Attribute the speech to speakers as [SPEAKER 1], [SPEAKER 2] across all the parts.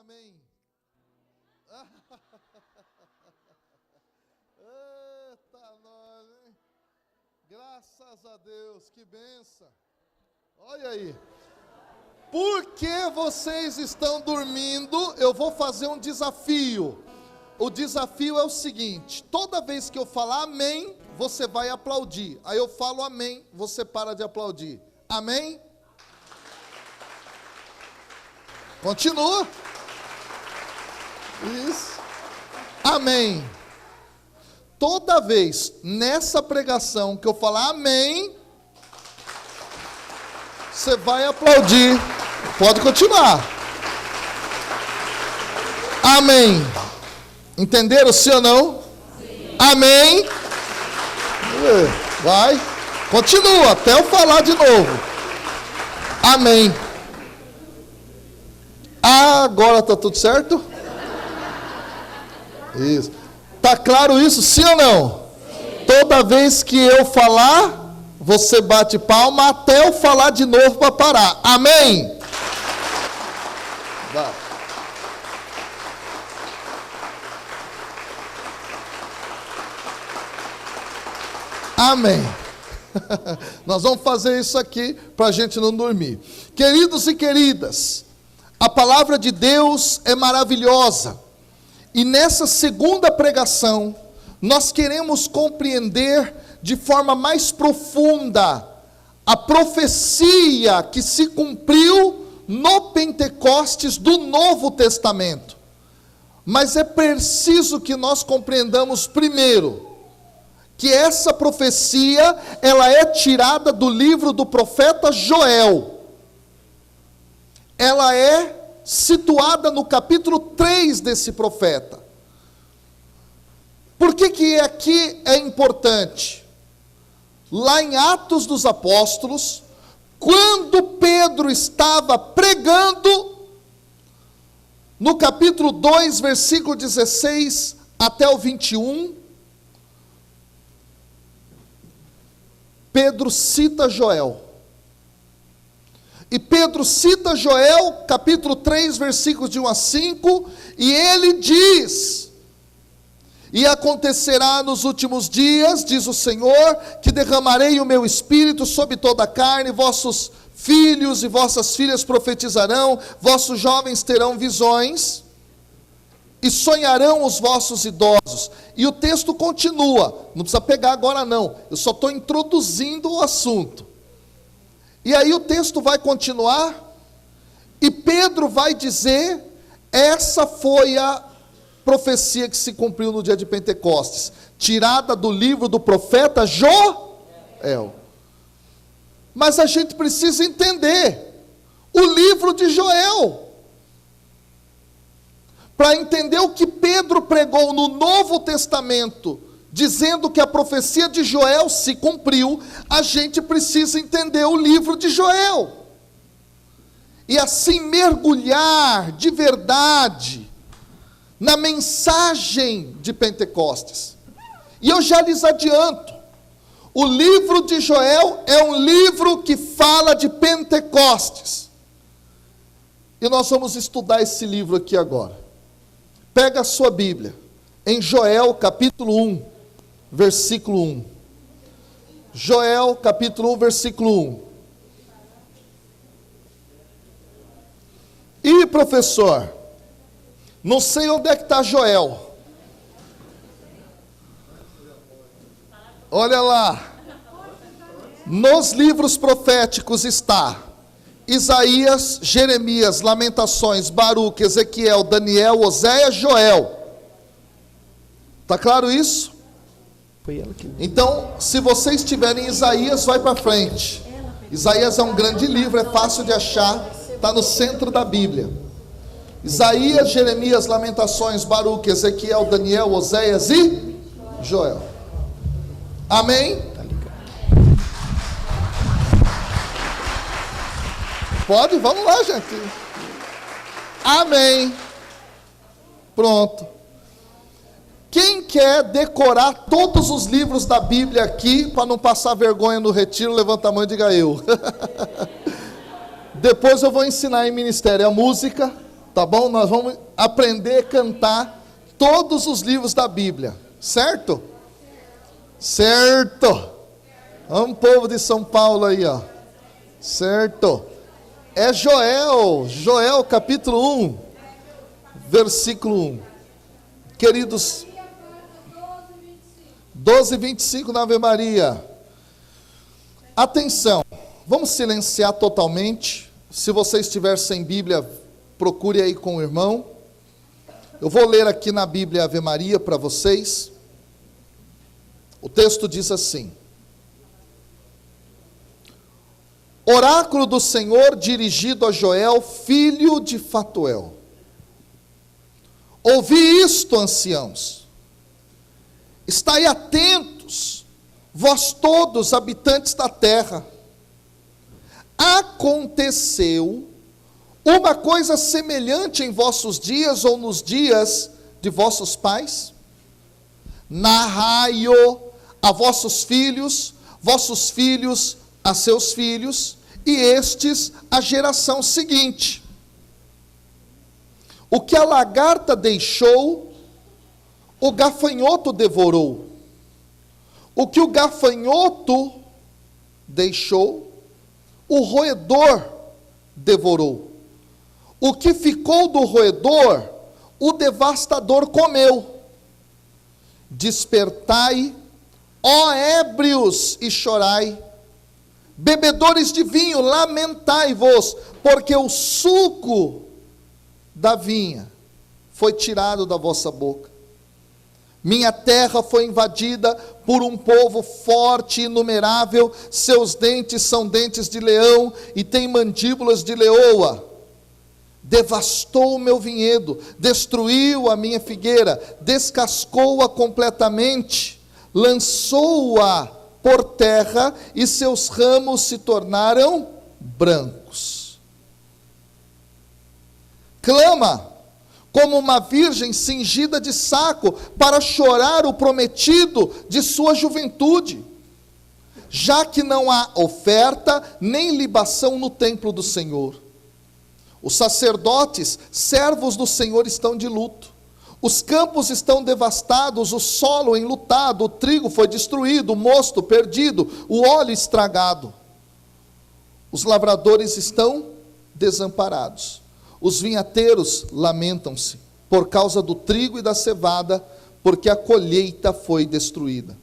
[SPEAKER 1] amém? Eita, nós, hein? Graças a Deus, que bênção. Olha aí. Porque vocês estão dormindo, eu vou fazer um desafio. O desafio é o seguinte: toda vez que eu falar amém, você vai aplaudir. Aí eu falo amém, você para de aplaudir. Amém? Continua. Isso. Amém. Toda vez nessa pregação que eu falar amém, você vai aplaudir. Pode continuar. Amém. Entenderam, sim ou não? Sim. Amém. Vai. Continua até eu falar de novo. Amém. Agora está tudo certo? Isso. Tá claro isso, sim ou não? Sim. Toda vez que eu falar, você bate palma até eu falar de novo para parar. Amém? Vai. Amém. Nós vamos fazer isso aqui para a gente não dormir. Queridos e queridas, a palavra de Deus é maravilhosa. E nessa segunda pregação, nós queremos compreender de forma mais profunda a profecia que se cumpriu no Pentecostes do Novo Testamento. Mas é preciso que nós compreendamos primeiro que essa profecia, ela é tirada do livro do profeta Joel. Ela é situada no capítulo 3 desse profeta. Por que aqui é importante? Lá em Atos dos Apóstolos, quando Pedro estava pregando, no capítulo 2, versículo 16 até o 21, Pedro cita Joel. E Pedro cita Joel, capítulo 3, versículos de 1 a 5, e ele diz: e acontecerá nos últimos dias, diz o Senhor, que derramarei o meu espírito sobre toda a carne, vossos filhos e vossas filhas profetizarão, vossos jovens terão visões, e sonharão os vossos idosos. E o texto continua, não precisa pegar agora não, eu só estou introduzindo o assunto. E aí o texto vai continuar, e Pedro vai dizer, essa foi a profecia que se cumpriu no dia de Pentecostes, tirada do livro do profeta Joel. Mas a gente precisa entender o livro de Joel, para entender o que Pedro pregou no Novo Testamento, dizendo que a profecia de Joel se cumpriu, a gente precisa entender o livro de Joel. E assim mergulhar de verdade na mensagem de Pentecostes. E eu já lhes adianto, o livro de Joel é um livro que fala de Pentecostes. E nós vamos estudar esse livro aqui agora. Pega a sua Bíblia, em Joel capítulo 1, versículo 1. Joel capítulo 1, versículo 1. Ih, professor, não sei onde é que está Joel. Olha lá. Nos livros proféticos está Isaías, Jeremias, Lamentações, Baruque, Ezequiel, Daniel, Oséias, Joel. Está claro isso? Então, se vocês tiverem Isaías, vai para frente. Isaías é um grande livro, é fácil de achar, está no centro da Bíblia. Isaías, Jeremias, Lamentações, Baruque, Ezequiel, Daniel, Oséias e Joel. Amém? Pode? Vamos lá, gente. Amém. Pronto. Quem quer decorar todos os livros da Bíblia aqui, para não passar vergonha no retiro, levanta a mão e diga eu. Depois eu vou ensinar em ministério a música, Tá bom? Nós vamos aprender a cantar todos os livros da Bíblia. Certo? Certo. Vamos, povo de São Paulo aí, ó. Certo. É Joel capítulo 1, versículo 1. Queridos, 12:25 na Ave Maria. Atenção, vamos silenciar totalmente. Se você estiver sem Bíblia, procure aí com o irmão. Eu vou ler aqui na Bíblia Ave Maria para vocês. O texto diz assim: Oráculo do Senhor dirigido a Joel, filho de Fatuel. Ouvi isto, anciãos. Estai atentos, vós todos, habitantes da terra. Aconteceu uma coisa semelhante em vossos dias ou nos dias de vossos pais? Narrai-o a vossos filhos a seus filhos, e estes a geração seguinte. O que a lagarta deixou, o gafanhoto devorou. O que o gafanhoto deixou, o roedor devorou. O que ficou do roedor, o devastador comeu. Despertai, ó ébrios, e chorai. Bebedores de vinho, lamentai-vos, porque o suco da vinha foi tirado da vossa boca. Minha terra foi invadida por um povo forte e inumerável, seus dentes são dentes de leão e têm mandíbulas de leoa. Devastou o meu vinhedo, destruiu a minha figueira, descascou-a completamente, lançou-a por terra, e seus ramos se tornaram brancos. Clama, como uma virgem cingida de saco, para chorar o prometido de sua juventude, já que não há oferta, nem libação no templo do Senhor. Os sacerdotes, servos do Senhor, estão de luto. Os campos estão devastados, o solo enlutado, o trigo foi destruído, o mosto perdido, o óleo estragado. Os lavradores estão desamparados. Os vinhateiros lamentam-se por causa do trigo e da cevada, porque a colheita foi destruída.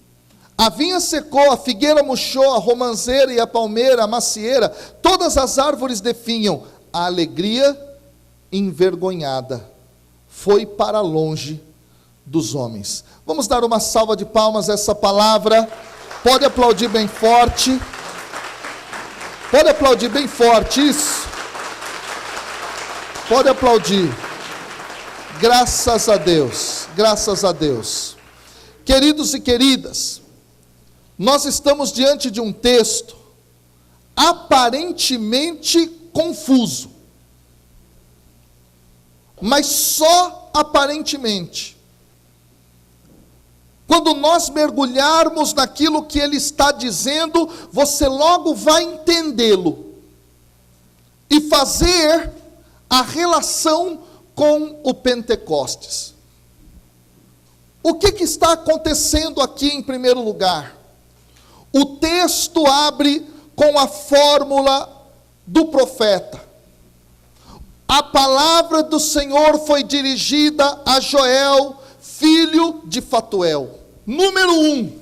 [SPEAKER 1] A vinha secou, a figueira murchou, a romanceira e a palmeira, a macieira, todas as árvores definham. A alegria envergonhada foi para longe dos homens. Vamos dar uma salva de palmas a essa palavra. Pode aplaudir bem forte. Pode aplaudir bem forte, isso. Pode aplaudir. Graças a Deus, graças a Deus. Queridos e queridas, nós estamos diante de um texto aparentemente confuso. Mas só aparentemente. Quando nós mergulharmos naquilo que ele está dizendo, você logo vai entendê-lo e fazer a relação com o Pentecostes. O que está acontecendo aqui em primeiro lugar? O texto abre com a fórmula do profeta. A palavra do Senhor foi dirigida a Joel, filho de Fatuel. Número 1.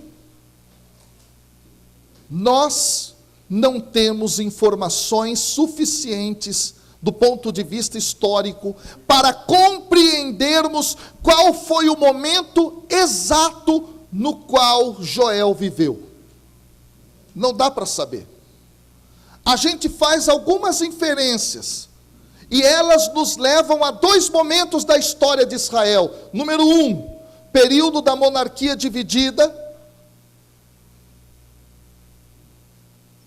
[SPEAKER 1] Nós não temos informações suficientes do ponto de vista histórico para compreendermos qual foi o momento exato no qual Joel viveu. Não dá para saber. A gente faz algumas inferências, e elas nos levam a 2 momentos da história de Israel. Número 1, período da monarquia dividida.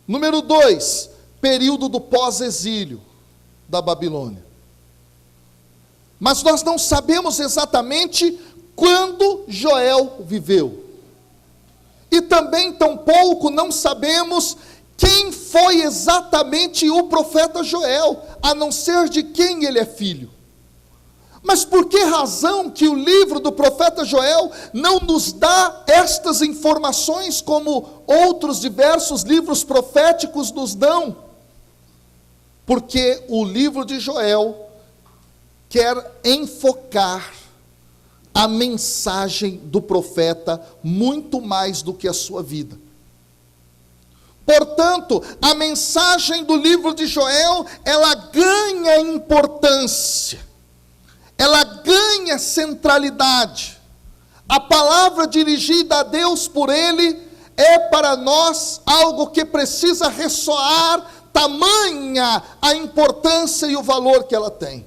[SPEAKER 1] Número 2, período do pós-exílio da Babilônia. Mas nós não sabemos exatamente quando Joel viveu. E também tampouco não sabemos quem foi exatamente o profeta Joel, a não ser de quem ele é filho. Mas por que razão que o livro do profeta Joel não nos dá estas informações como outros diversos livros proféticos nos dão? Porque o livro de Joel quer enfocar a mensagem do profeta muito mais do que a sua vida. Portanto, a mensagem do livro de Joel, ela ganha importância. Ela ganha centralidade. A palavra dirigida a Deus por ele é para nós algo que precisa ressoar, tamanha a importância e o valor que ela tem.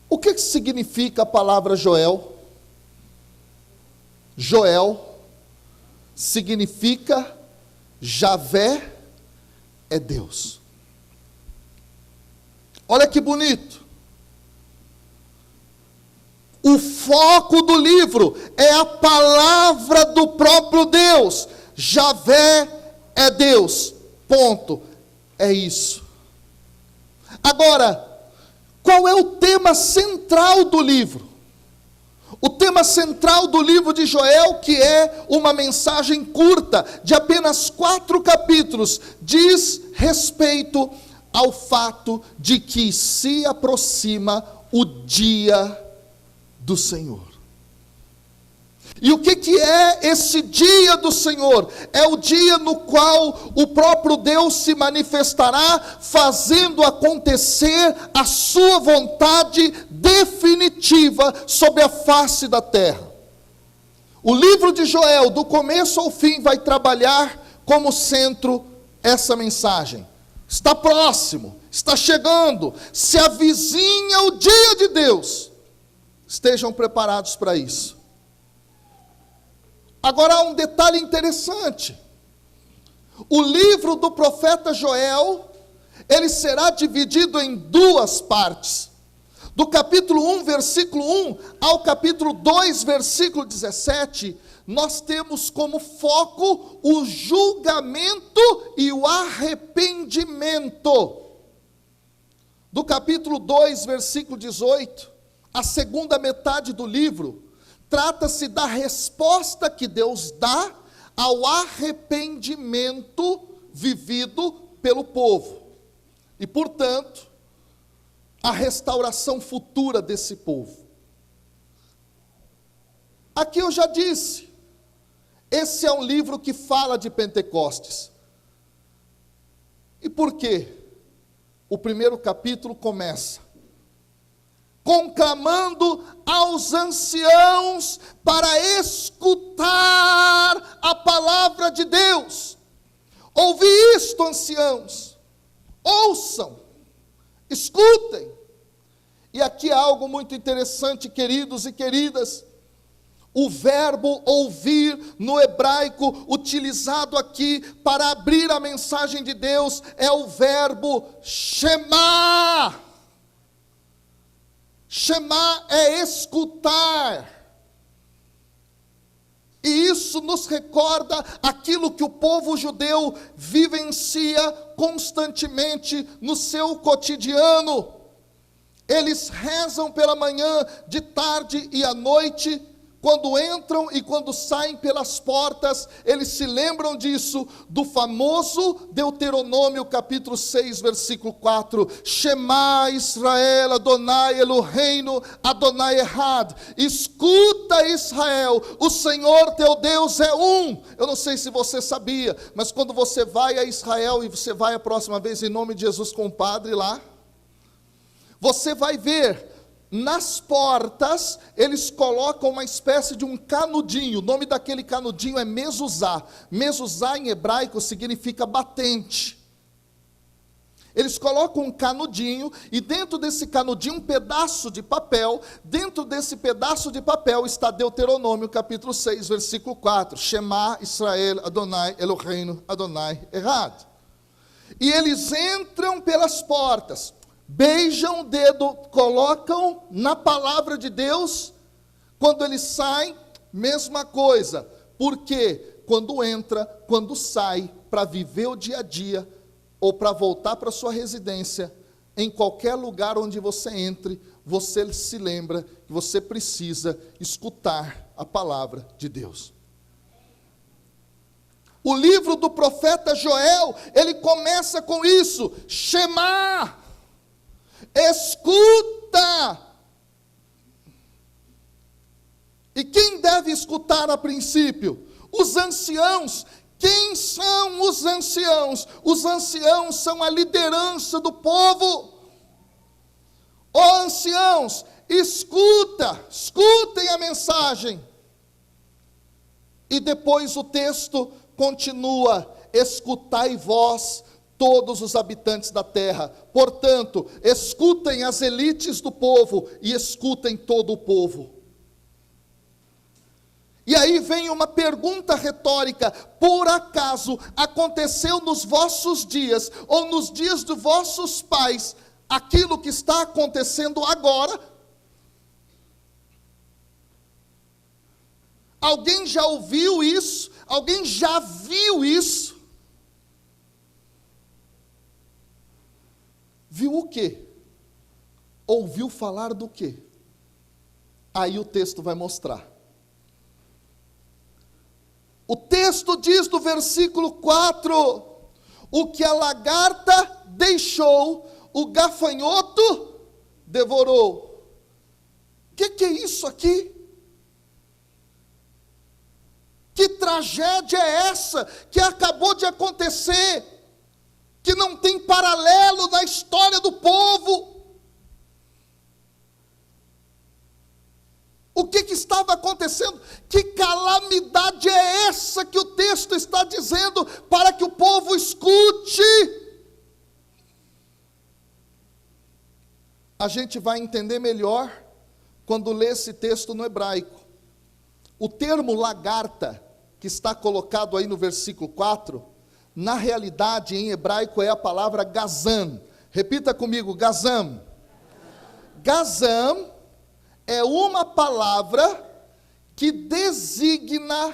[SPEAKER 1] O que significa a palavra Joel? Joel significa Javé é Deus. Olha que bonito. O foco do livro é a palavra do próprio Deus. Javé é Deus. Ponto. É isso. Agora, qual é o tema central do livro? O tema central do livro de Joel, que é uma mensagem curta, de apenas 4 capítulos, diz respeito ao fato de que se aproxima o dia do Senhor. E o que é esse dia do Senhor? É o dia no qual o próprio Deus se manifestará, fazendo acontecer a sua vontade definitiva sobre a face da terra. O livro de Joel, do começo ao fim, vai trabalhar como centro essa mensagem. Está próximo, está chegando, se avizinha o dia de Deus. Estejam preparados para isso. Agora há um detalhe interessante. O livro do profeta Joel, ele será dividido em 2 partes. Do capítulo 1, versículo 1, ao capítulo 2, versículo 17, nós temos como foco o julgamento e o arrependimento. Do capítulo 2, versículo 18, a segunda metade do livro, trata-se da resposta que Deus dá ao arrependimento vivido pelo povo. E, portanto, a restauração futura desse povo. Aqui eu já disse, esse é um livro que fala de Pentecostes. E por quê? O primeiro capítulo começa conclamando aos anciãos para escutar a palavra de Deus. Ouvi isto, anciãos, ouçam, escutem. E aqui há algo muito interessante, queridos e queridas. O verbo ouvir no hebraico, utilizado aqui para abrir a mensagem de Deus, é o verbo shema. Shema é escutar. E isso nos recorda aquilo que o povo judeu vivencia constantemente no seu cotidiano. Eles rezam pela manhã, de tarde e à noite. Quando entram e quando saem pelas portas, eles se lembram disso, do famoso Deuteronômio capítulo 6, versículo 4. Shema Israel, Adonai Eloheinu, Adonai Echad. Escuta, Israel, o Senhor teu Deus é um. Eu não sei se você sabia, mas quando você vai a Israel, e você vai a próxima vez em nome de Jesus com o padre lá, você vai ver, nas portas, eles colocam uma espécie de um canudinho. O nome daquele canudinho é mezuzá. Mezuzá em hebraico significa batente. Eles colocam um canudinho, e dentro desse canudinho um pedaço de papel. Dentro desse pedaço de papel está Deuteronômio capítulo 6, versículo 4. Shema Israel, Adonai Eloheinu, Adonai Echad. E eles entram pelas portas, beijam o dedo, colocam na palavra de Deus. Quando eles saem, mesma coisa. Porque quando entra, quando sai, para viver o dia a dia, ou para voltar para sua residência, em qualquer lugar onde você entre, você se lembra que você precisa escutar a palavra de Deus. O livro do profeta Joel, ele começa com isso: Shema, escuta. E quem deve escutar a princípio? Os anciãos. Quem são os anciãos? Os anciãos são a liderança do povo. Ó anciãos, escutem a mensagem. E depois o texto continua: escutai vós, todos os habitantes da terra. Portanto, escutem as elites do povo e escutem todo o povo. E aí vem uma pergunta retórica: por acaso aconteceu nos vossos dias, ou nos dias dos vossos pais, aquilo que está acontecendo agora? Alguém já ouviu isso? Alguém já viu isso? Viu o quê? Ouviu falar do quê? Aí o texto vai mostrar. O texto diz no versículo 4: o que a lagarta deixou, o gafanhoto devorou. O que é isso aqui? Que tragédia é essa que acabou de acontecer, que não tem paralelo na história do povo? O que estava acontecendo? Que calamidade é essa que o texto está dizendo para que o povo escute? A gente vai entender melhor quando ler esse texto no hebraico. O termo lagarta, que está colocado aí no versículo 4, na realidade em hebraico é a palavra gazam. Repita comigo: gazam. Gazam é uma palavra que designa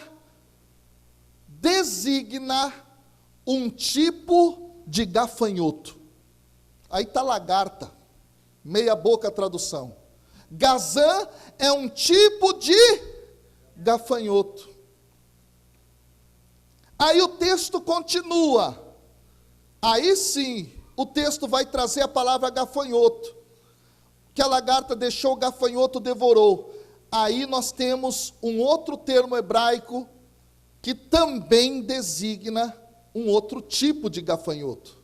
[SPEAKER 1] um tipo de gafanhoto. Aí está lagarta, meia boca a tradução. Gazam é um tipo de gafanhoto. Aí o texto continua. Aí sim, o texto vai trazer a palavra gafanhoto. Que a lagarta deixou, o gafanhoto devorou. Aí nós temos um outro termo hebraico que também designa um outro tipo de gafanhoto.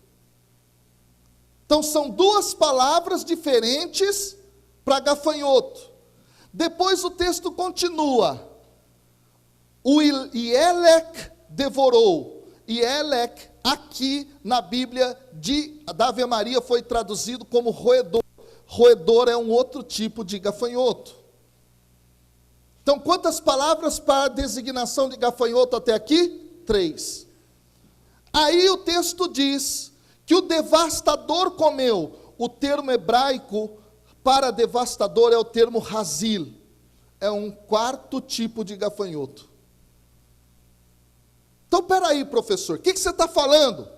[SPEAKER 1] Então são duas palavras diferentes para gafanhoto. Depois o texto continua: o Ielec devorou. Ielec, aqui na Bíblia da Ave Maria, foi traduzido como roedor. Roedor é um outro tipo de gafanhoto. Então, quantas palavras para a designação de gafanhoto até aqui? 3. Aí o texto diz que o devastador comeu. O termo hebraico para devastador é o termo hazil. É um quarto tipo de gafanhoto. Então, peraí, professor, o que você está falando?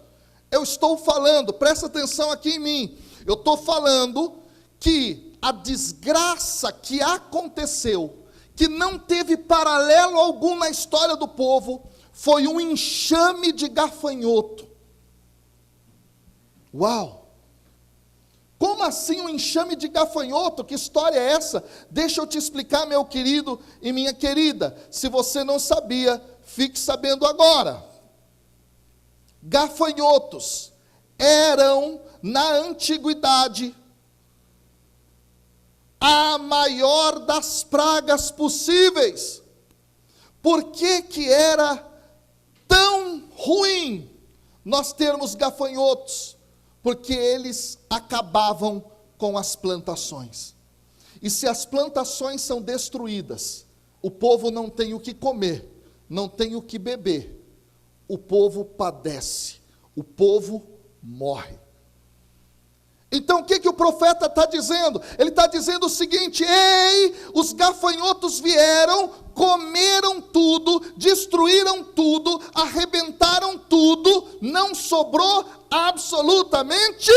[SPEAKER 1] Eu estou falando, presta atenção aqui em mim. Eu estou falando que a desgraça que aconteceu, que não teve paralelo algum na história do povo, foi um enxame de gafanhoto. Uau! Como assim um enxame de gafanhoto? Que história é essa? Deixa eu te explicar, meu querido e minha querida. Se você não sabia, fique sabendo agora. Gafanhotos eram, na antiguidade, a maior das pragas possíveis. Por que era tão ruim nós termos gafanhotos? Porque eles acabavam com as plantações. E se as plantações são destruídas, o povo não tem o que comer, não tem o que beber, o povo padece, o povo morre. Então o que o profeta está dizendo? Ele está dizendo o seguinte: ei, os gafanhotos vieram, comeram tudo, destruíram tudo, arrebentaram tudo, não sobrou absolutamente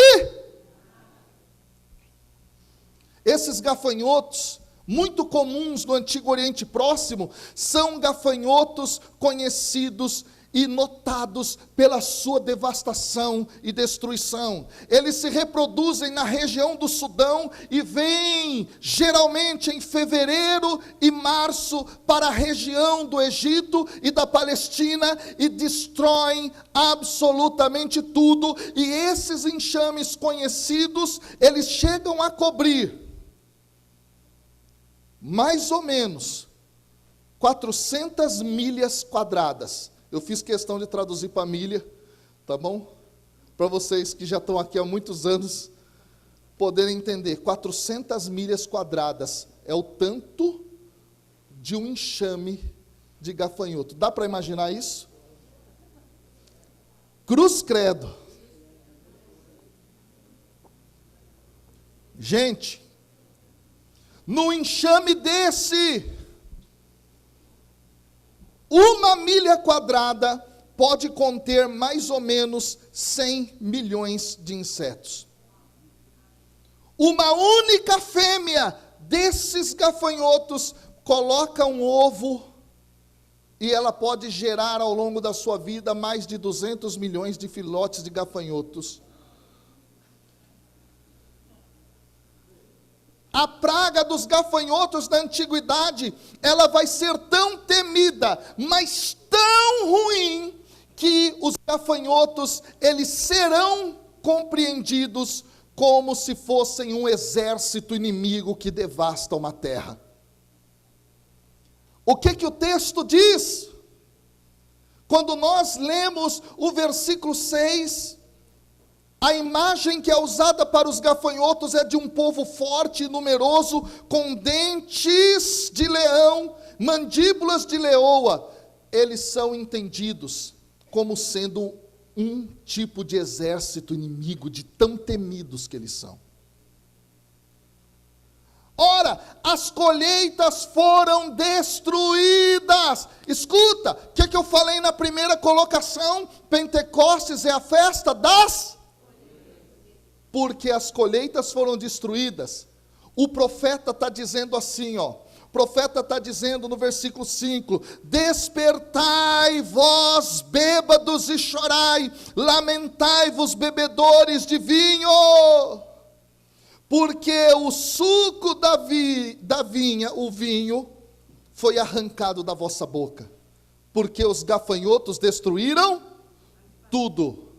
[SPEAKER 1] Esses gafanhotos, muito comuns no Antigo Oriente Próximo, são gafanhotos conhecidos e notados pela sua devastação e destruição. Eles se reproduzem na região do Sudão e vêm geralmente em fevereiro e março para a região do Egito e da Palestina e destroem absolutamente tudo. E esses enxames conhecidos, eles chegam a cobrir mais ou menos 400 milhas quadradas. Eu fiz questão de traduzir para milha, tá bom? Para vocês que já estão aqui há muitos anos poderem entender. 400 milhas quadradas é o tanto de um enxame de gafanhoto. Dá para imaginar isso? Cruz credo. Gente, no enxame desse, 1 milha quadrada pode conter mais ou menos 100 milhões de insetos. Uma única fêmea desses gafanhotos coloca um ovo e ela pode gerar ao longo da sua vida mais de 200 milhões de filhotes de gafanhotos. A praga dos gafanhotos da antiguidade, ela vai ser tão temida, mas tão ruim, que os gafanhotos, eles serão compreendidos como se fossem um exército inimigo que devasta uma terra. O que o texto diz? Quando nós lemos o versículo 6, a imagem que é usada para os gafanhotos é de um povo forte e numeroso, com dentes de leão, mandíbulas de leoa. Eles são entendidos como sendo um tipo de exército inimigo, de tão temidos que eles são. Ora, as colheitas foram destruídas. Escuta, o que eu falei na primeira colocação? Pentecostes é a festa das... Porque as colheitas foram destruídas. O profeta está dizendo assim, ó. O profeta está dizendo no versículo 5: despertai vós bêbados e chorai, lamentai-vos bebedores de vinho, porque o suco da vinha, o vinho, foi arrancado da vossa boca, porque os gafanhotos destruíram tudo,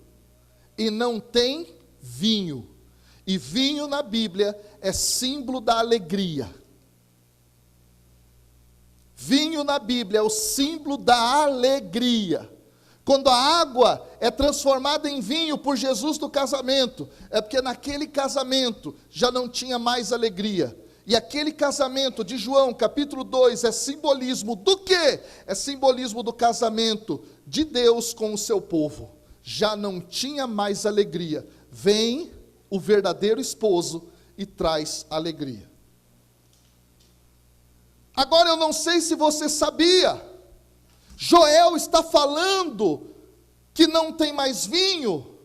[SPEAKER 1] e não tem vinho. E vinho na Bíblia é símbolo da alegria. Vinho na Bíblia é o símbolo da alegria. Quando a água é transformada em vinho por Jesus no casamento, é porque naquele casamento já não tinha mais alegria. E aquele casamento de João, capítulo 2, é simbolismo do quê? É simbolismo do casamento de Deus com o seu povo. Já não tinha mais alegria. Vem o verdadeiro esposo e traz alegria. Agora eu não sei se você sabia, Joel está falando que não tem mais vinho,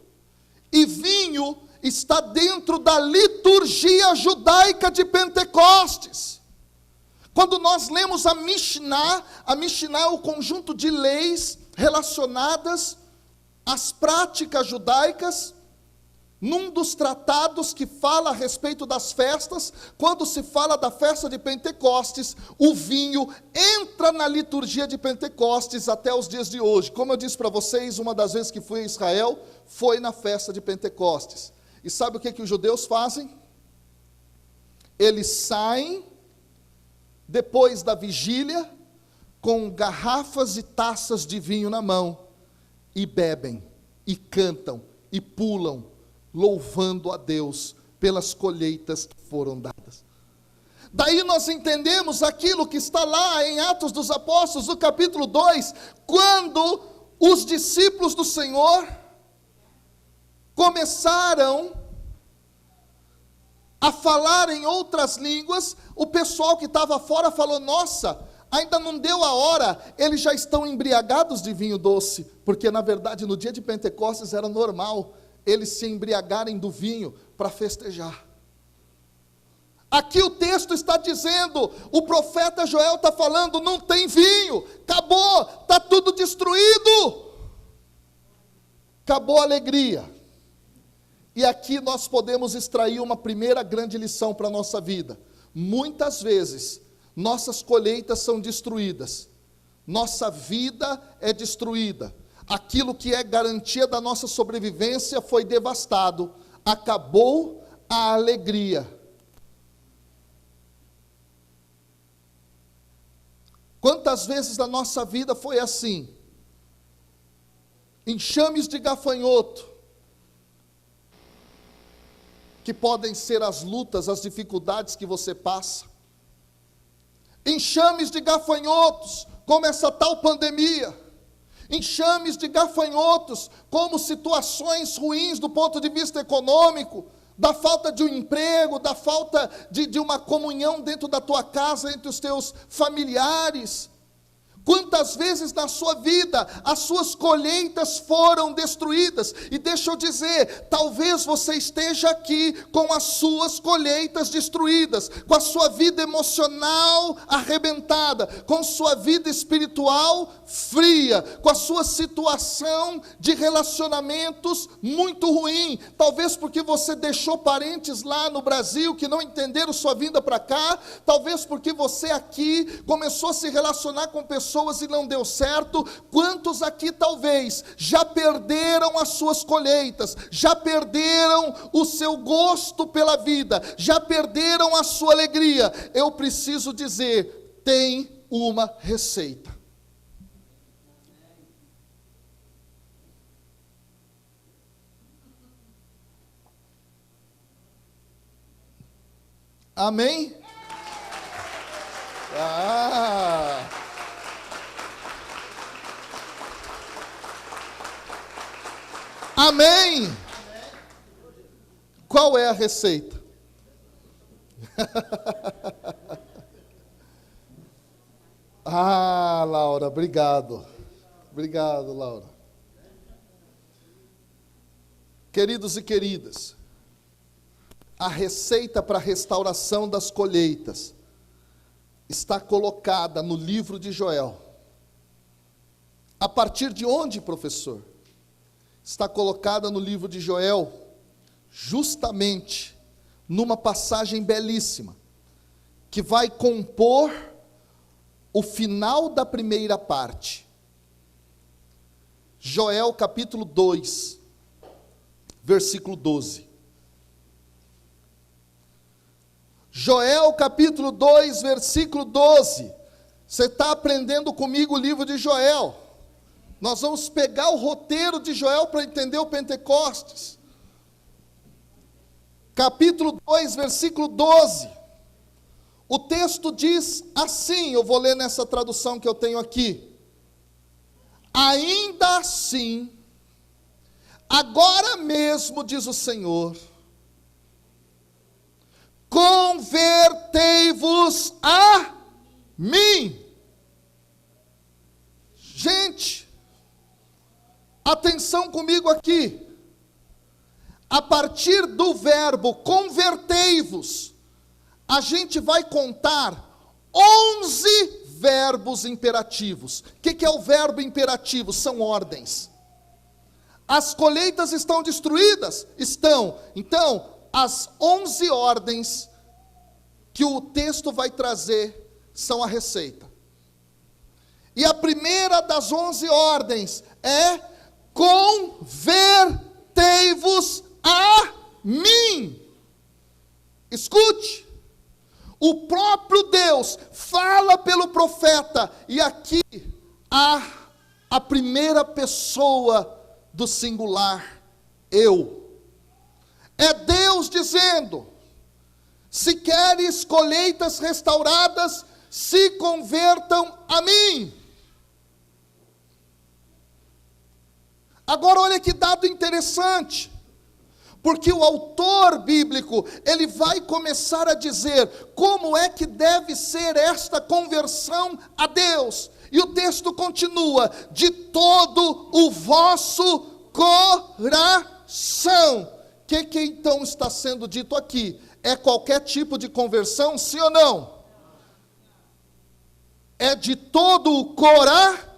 [SPEAKER 1] e vinho está dentro da liturgia judaica de Pentecostes. Quando nós lemos a Mishnah é o conjunto de leis relacionadas às práticas judaicas. Num dos tratados que fala a respeito das festas, quando se fala da festa de Pentecostes, o vinho entra na liturgia de Pentecostes até os dias de hoje. Como eu disse para vocês, uma das vezes que fui a Israel, foi na festa de Pentecostes. E sabe o que os judeus fazem? Eles saem, depois da vigília, com garrafas e taças de vinho na mão, e bebem, e cantam, e pulam, louvando a Deus pelas colheitas que foram dadas. Daí nós entendemos aquilo que está lá em Atos dos Apóstolos, no capítulo 2, quando os discípulos do Senhor começaram a falar em outras línguas, o pessoal que estava fora falou: nossa, ainda não deu a hora, eles já estão embriagados de vinho doce, porque na verdade no dia de Pentecostes era normal eles se embriagarem do vinho para festejar. Aqui o texto está dizendo, o profeta Joel está falando, não tem vinho, acabou, está tudo destruído, acabou a alegria. E aqui nós podemos extrair uma primeira grande lição para a nossa vida. Muitas vezes, nossas colheitas são destruídas, nossa vida é destruída, aquilo que é garantia da nossa sobrevivência foi devastado, acabou a alegria. Quantas vezes na nossa vida foi assim? Enxames de gafanhoto, que podem ser as lutas, as dificuldades que você passa. Enxames de gafanhotos, como essa tal pandemia. Enxames de gafanhotos, como situações ruins do ponto de vista econômico, da falta de um emprego, da falta de uma comunhão dentro da tua casa, entre os teus familiares. Quantas vezes na sua vida as suas colheitas foram destruídas? E deixa eu dizer, talvez você esteja aqui com as suas colheitas destruídas, com a sua vida emocional arrebentada, com sua vida espiritual fria, com a sua situação de relacionamentos muito ruim, talvez porque você deixou parentes lá no Brasil que não entenderam sua vinda para cá, talvez porque você aqui começou a se relacionar com pessoas e não deu certo. Quantos aqui talvez já perderam as suas colheitas, já perderam o seu gosto pela vida, já perderam a sua alegria? Eu preciso dizer, tem uma receita. Amém? Amém? Qual é a receita? Laura, obrigado. Obrigado, Laura. Queridos e queridas, a receita para a restauração das colheitas está colocada no livro de Joel. A partir de onde, professor? Está colocada no livro de Joel, justamente numa passagem belíssima, que vai compor o final da primeira parte. Joel capítulo 2, versículo 12. Joel capítulo 2, versículo 12. Você está aprendendo comigo o livro de Joel. Nós vamos pegar o roteiro de Joel para entender o Pentecostes. Capítulo 2, versículo 12. O texto diz assim, eu vou ler nessa tradução que eu tenho aqui. Ainda assim, agora mesmo, diz o Senhor, convertei-vos a mim. Gente, atenção comigo aqui. A partir do verbo convertei-vos, a gente vai contar 11 verbos imperativos. O que é o verbo imperativo? São ordens. As colheitas estão destruídas? Estão. Então, as 11 ordens que o texto vai trazer são a receita. E a primeira das 11 ordens é: convertei-vos a mim. Escute, o próprio Deus fala pelo profeta, e aqui há a primeira pessoa do singular, eu. É Deus dizendo: se queres colheitas restauradas, se convertam a mim. Agora olha que dado interessante, porque o autor bíblico, ele vai começar a dizer como é que deve ser esta conversão a Deus. E o texto continua: de todo o vosso coração. O que então está sendo dito aqui? é qualquer tipo de conversão, sim ou não? É de todo o coração.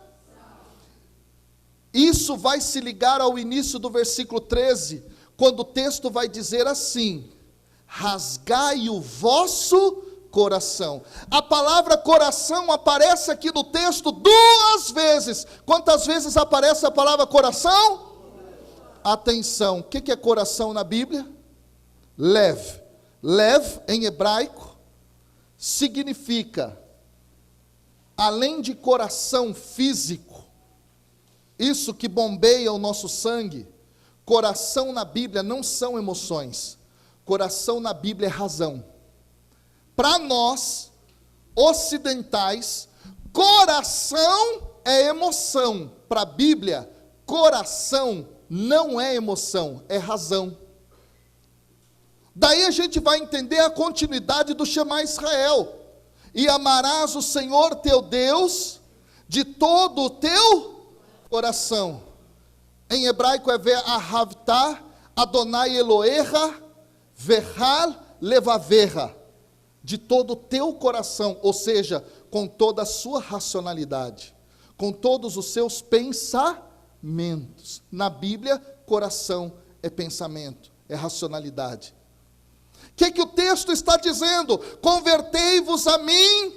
[SPEAKER 1] Isso vai se ligar ao início do versículo 13, quando o texto vai dizer assim: rasgai o vosso coração. A palavra coração aparece aqui no texto 2 vezes. Quantas vezes aparece a palavra coração? Atenção, o que é coração na Bíblia? Lev. Lev, em hebraico, significa, além de coração físico, isso que bombeia o nosso sangue, coração na Bíblia não são emoções. Coração na Bíblia é razão. Para nós, ocidentais, coração é emoção. Para a Bíblia, coração não é emoção, é razão. Daí a gente vai entender a continuidade do Shema Israel. E amarás o Senhor teu Deus de todo o teu coração. Em hebraico é Ve'ahavta Adonai Elohecha Vechal Levavecha. De todo o teu coração, ou seja, com toda a sua racionalidade, com todos os seus pensamentos. Na Bíblia, coração é pensamento, é racionalidade. O que o texto está dizendo? Convertei-vos a mim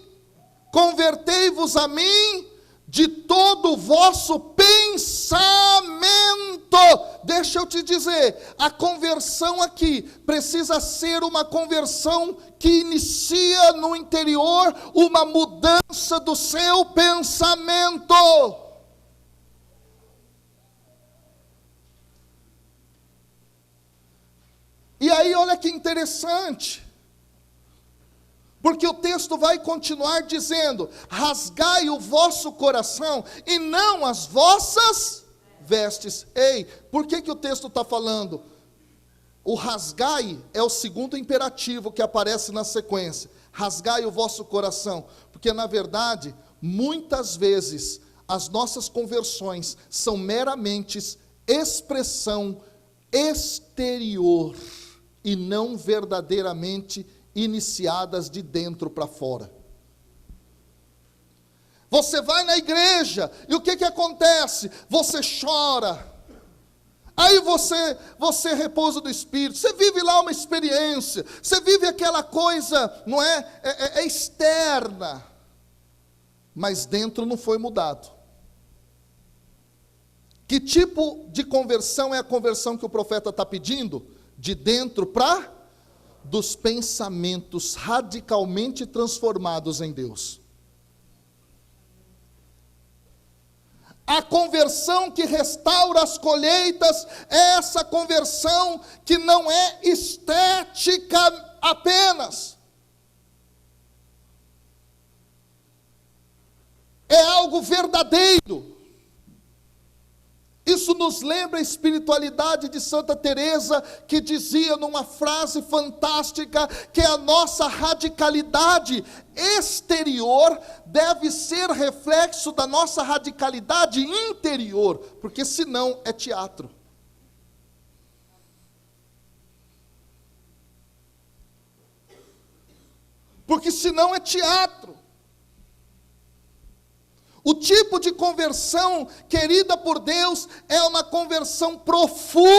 [SPEAKER 1] de todo o vosso pensamento. Deixa eu te dizer, a conversão aqui precisa ser uma conversão que inicia no interior uma mudança do seu pensamento. E aí olha que interessante, porque o texto vai continuar dizendo: rasgai o vosso coração e não as vossas vestes. Ei, por que o texto está falando? O rasgai é o segundo imperativo que aparece na sequência. Rasgai o vosso coração, porque na verdade, muitas vezes, as nossas conversões são meramente expressão exterior e não verdadeiramente iniciadas de dentro para fora. Você vai na igreja e o que acontece? Você chora. Aí você repousa do Espírito, você vive lá uma experiência, você vive aquela coisa, não é externa, mas dentro não foi mudado. Que tipo de conversão é a conversão que o profeta está pedindo? De dentro para dos pensamentos radicalmente transformados em Deus. A conversão que restaura as colheitas é essa conversão que não é estética apenas. É algo verdadeiro. Isso nos lembra a espiritualidade de Santa Teresa, que dizia numa frase fantástica que a nossa radicalidade exterior deve ser reflexo da nossa radicalidade interior, porque senão é teatro. Porque senão é teatro. O tipo de conversão querida por Deus é uma conversão profunda.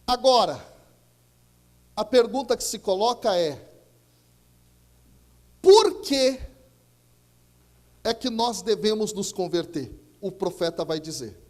[SPEAKER 1] Agora, a pergunta que se coloca é: por que é que nós devemos nos converter? O profeta vai dizer.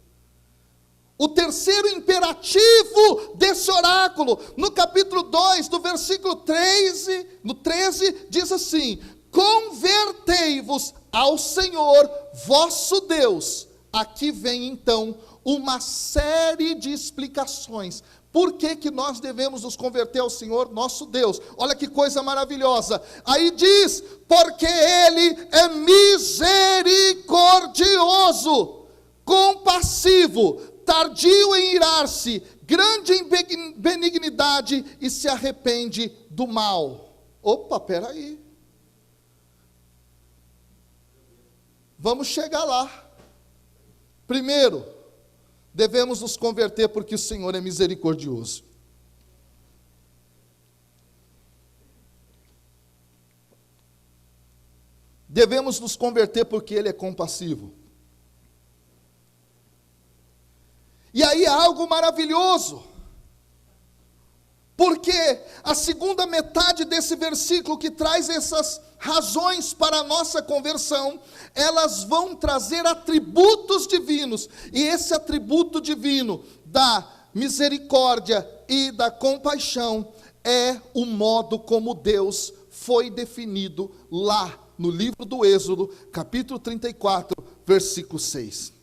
[SPEAKER 1] O terceiro imperativo desse oráculo, no capítulo 2, do versículo 13, no 13, diz assim: convertei-vos ao Senhor vosso Deus. Aqui vem então uma série de explicações. Por que nós devemos nos converter ao Senhor nosso Deus? Olha que coisa maravilhosa. Aí diz: porque Ele é misericordioso, compassivo, tardio em irar-se, grande em benignidade e se arrepende do mal. Opa, peraí. Vamos chegar lá. Primeiro, Devemos nos converter porque o Senhor é misericordioso. Devemos nos converter porque Ele é compassivo. E aí há algo maravilhoso, porque a segunda metade desse versículo que traz essas razões para a nossa conversão, elas vão trazer atributos divinos, e esse atributo divino da misericórdia e da compaixão é o modo como Deus foi definido lá no livro do Êxodo, capítulo 34, versículo 6.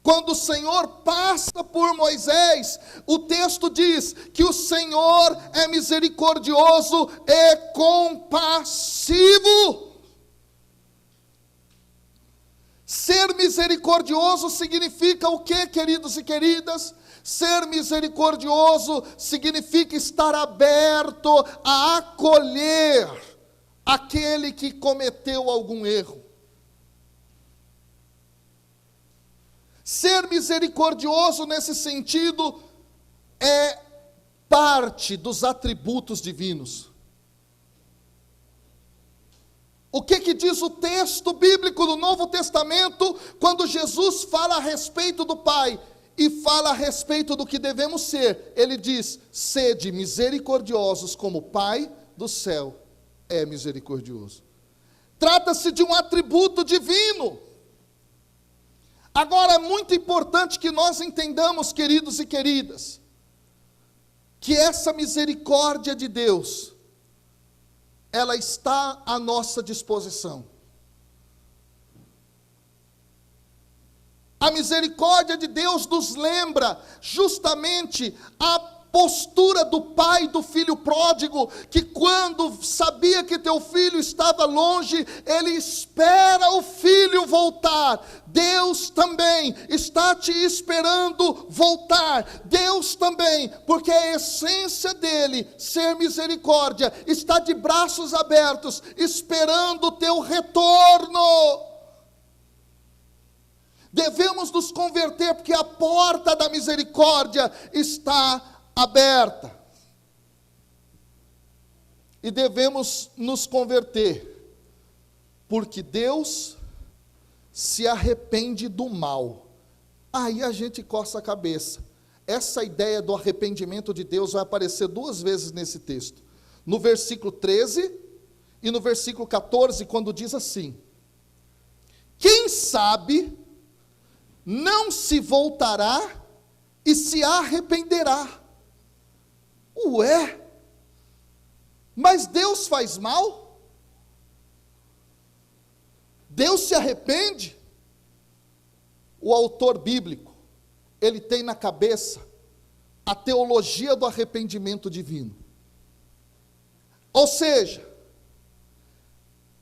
[SPEAKER 1] Quando o Senhor passa por Moisés, o texto diz que o Senhor é misericordioso e compassivo. Ser misericordioso significa o que, queridos e queridas? Ser misericordioso significa estar aberto a acolher aquele que cometeu algum erro. Ser misericordioso nesse sentido é parte dos atributos divinos. O que diz o texto bíblico do Novo Testamento quando Jesus fala a respeito do Pai e fala a respeito do que devemos ser? Ele diz: sede misericordiosos como o Pai do céu é misericordioso. Trata-se de um atributo divino. Agora, é muito importante que nós entendamos, queridos e queridas, que essa misericórdia de Deus, ela está à nossa disposição. A misericórdia de Deus nos lembra justamente a postura do pai do filho pródigo, que quando sabia que teu filho estava longe, ele espera o filho voltar. Deus também está te esperando voltar. Deus também, porque a essência dele, ser misericórdia, está de braços abertos, esperando o teu retorno. Devemos nos converter, porque a porta da misericórdia está aberta. E devemos nos converter, porque Deus se arrepende do mal. Aí a gente coça a cabeça. Essa ideia do arrependimento de Deus vai aparecer duas vezes nesse texto. No versículo 13 e no versículo 14, quando diz assim: quem sabe não se voltará e se arrependerá. Ué, mas Deus faz mal? Deus se arrepende? O autor bíblico, ele tem na cabeça a teologia do arrependimento divino. Ou seja,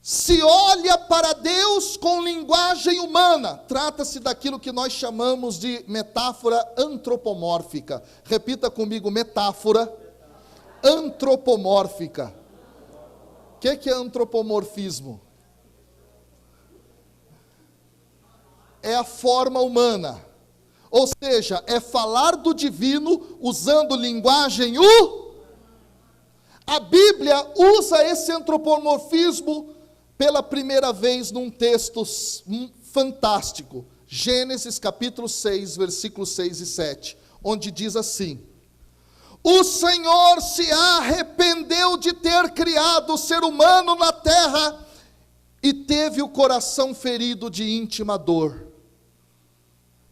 [SPEAKER 1] se olha para Deus com linguagem humana, trata-se daquilo que nós chamamos de metáfora antropomórfica. Repita comigo: metáfora antropomórfica. O que é antropomorfismo? É a forma humana, ou seja, é falar do divino usando linguagem A Bíblia usa esse antropomorfismo pela primeira vez num texto fantástico, Gênesis capítulo 6, versículos 6 e 7, onde diz assim: o Senhor se arrependeu de ter criado o ser humano na terra e teve o coração ferido de íntima dor.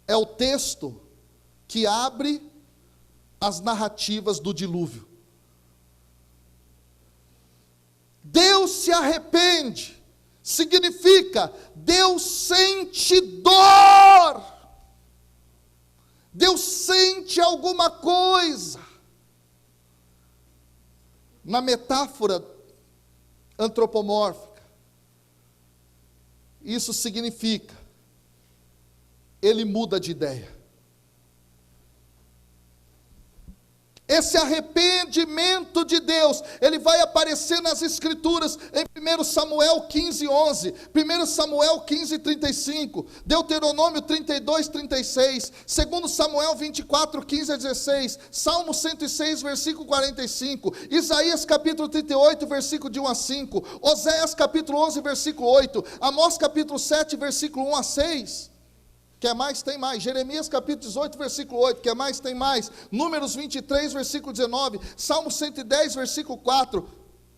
[SPEAKER 1] É o texto que abre as narrativas do dilúvio. Deus se arrepende, significa Deus sente dor, Deus sente alguma coisa. Na metáfora antropomórfica, isso significa, ele muda de ideia. Esse arrependimento de Deus, ele vai aparecer nas Escrituras, em 1 Samuel 15, 11, 1 Samuel 15, 35, Deuteronômio 32, 36, 2 Samuel 24, 15 a 16, Salmo 106, versículo 45, Isaías capítulo 38, versículo de 1 a 5, Oséias capítulo 11, versículo 8, Amós capítulo 7, versículo 1 a 6, quer mais, tem mais. Jeremias capítulo 18, versículo 8, quer mais, tem mais. Números 23, versículo 19. Salmo 110, versículo 4.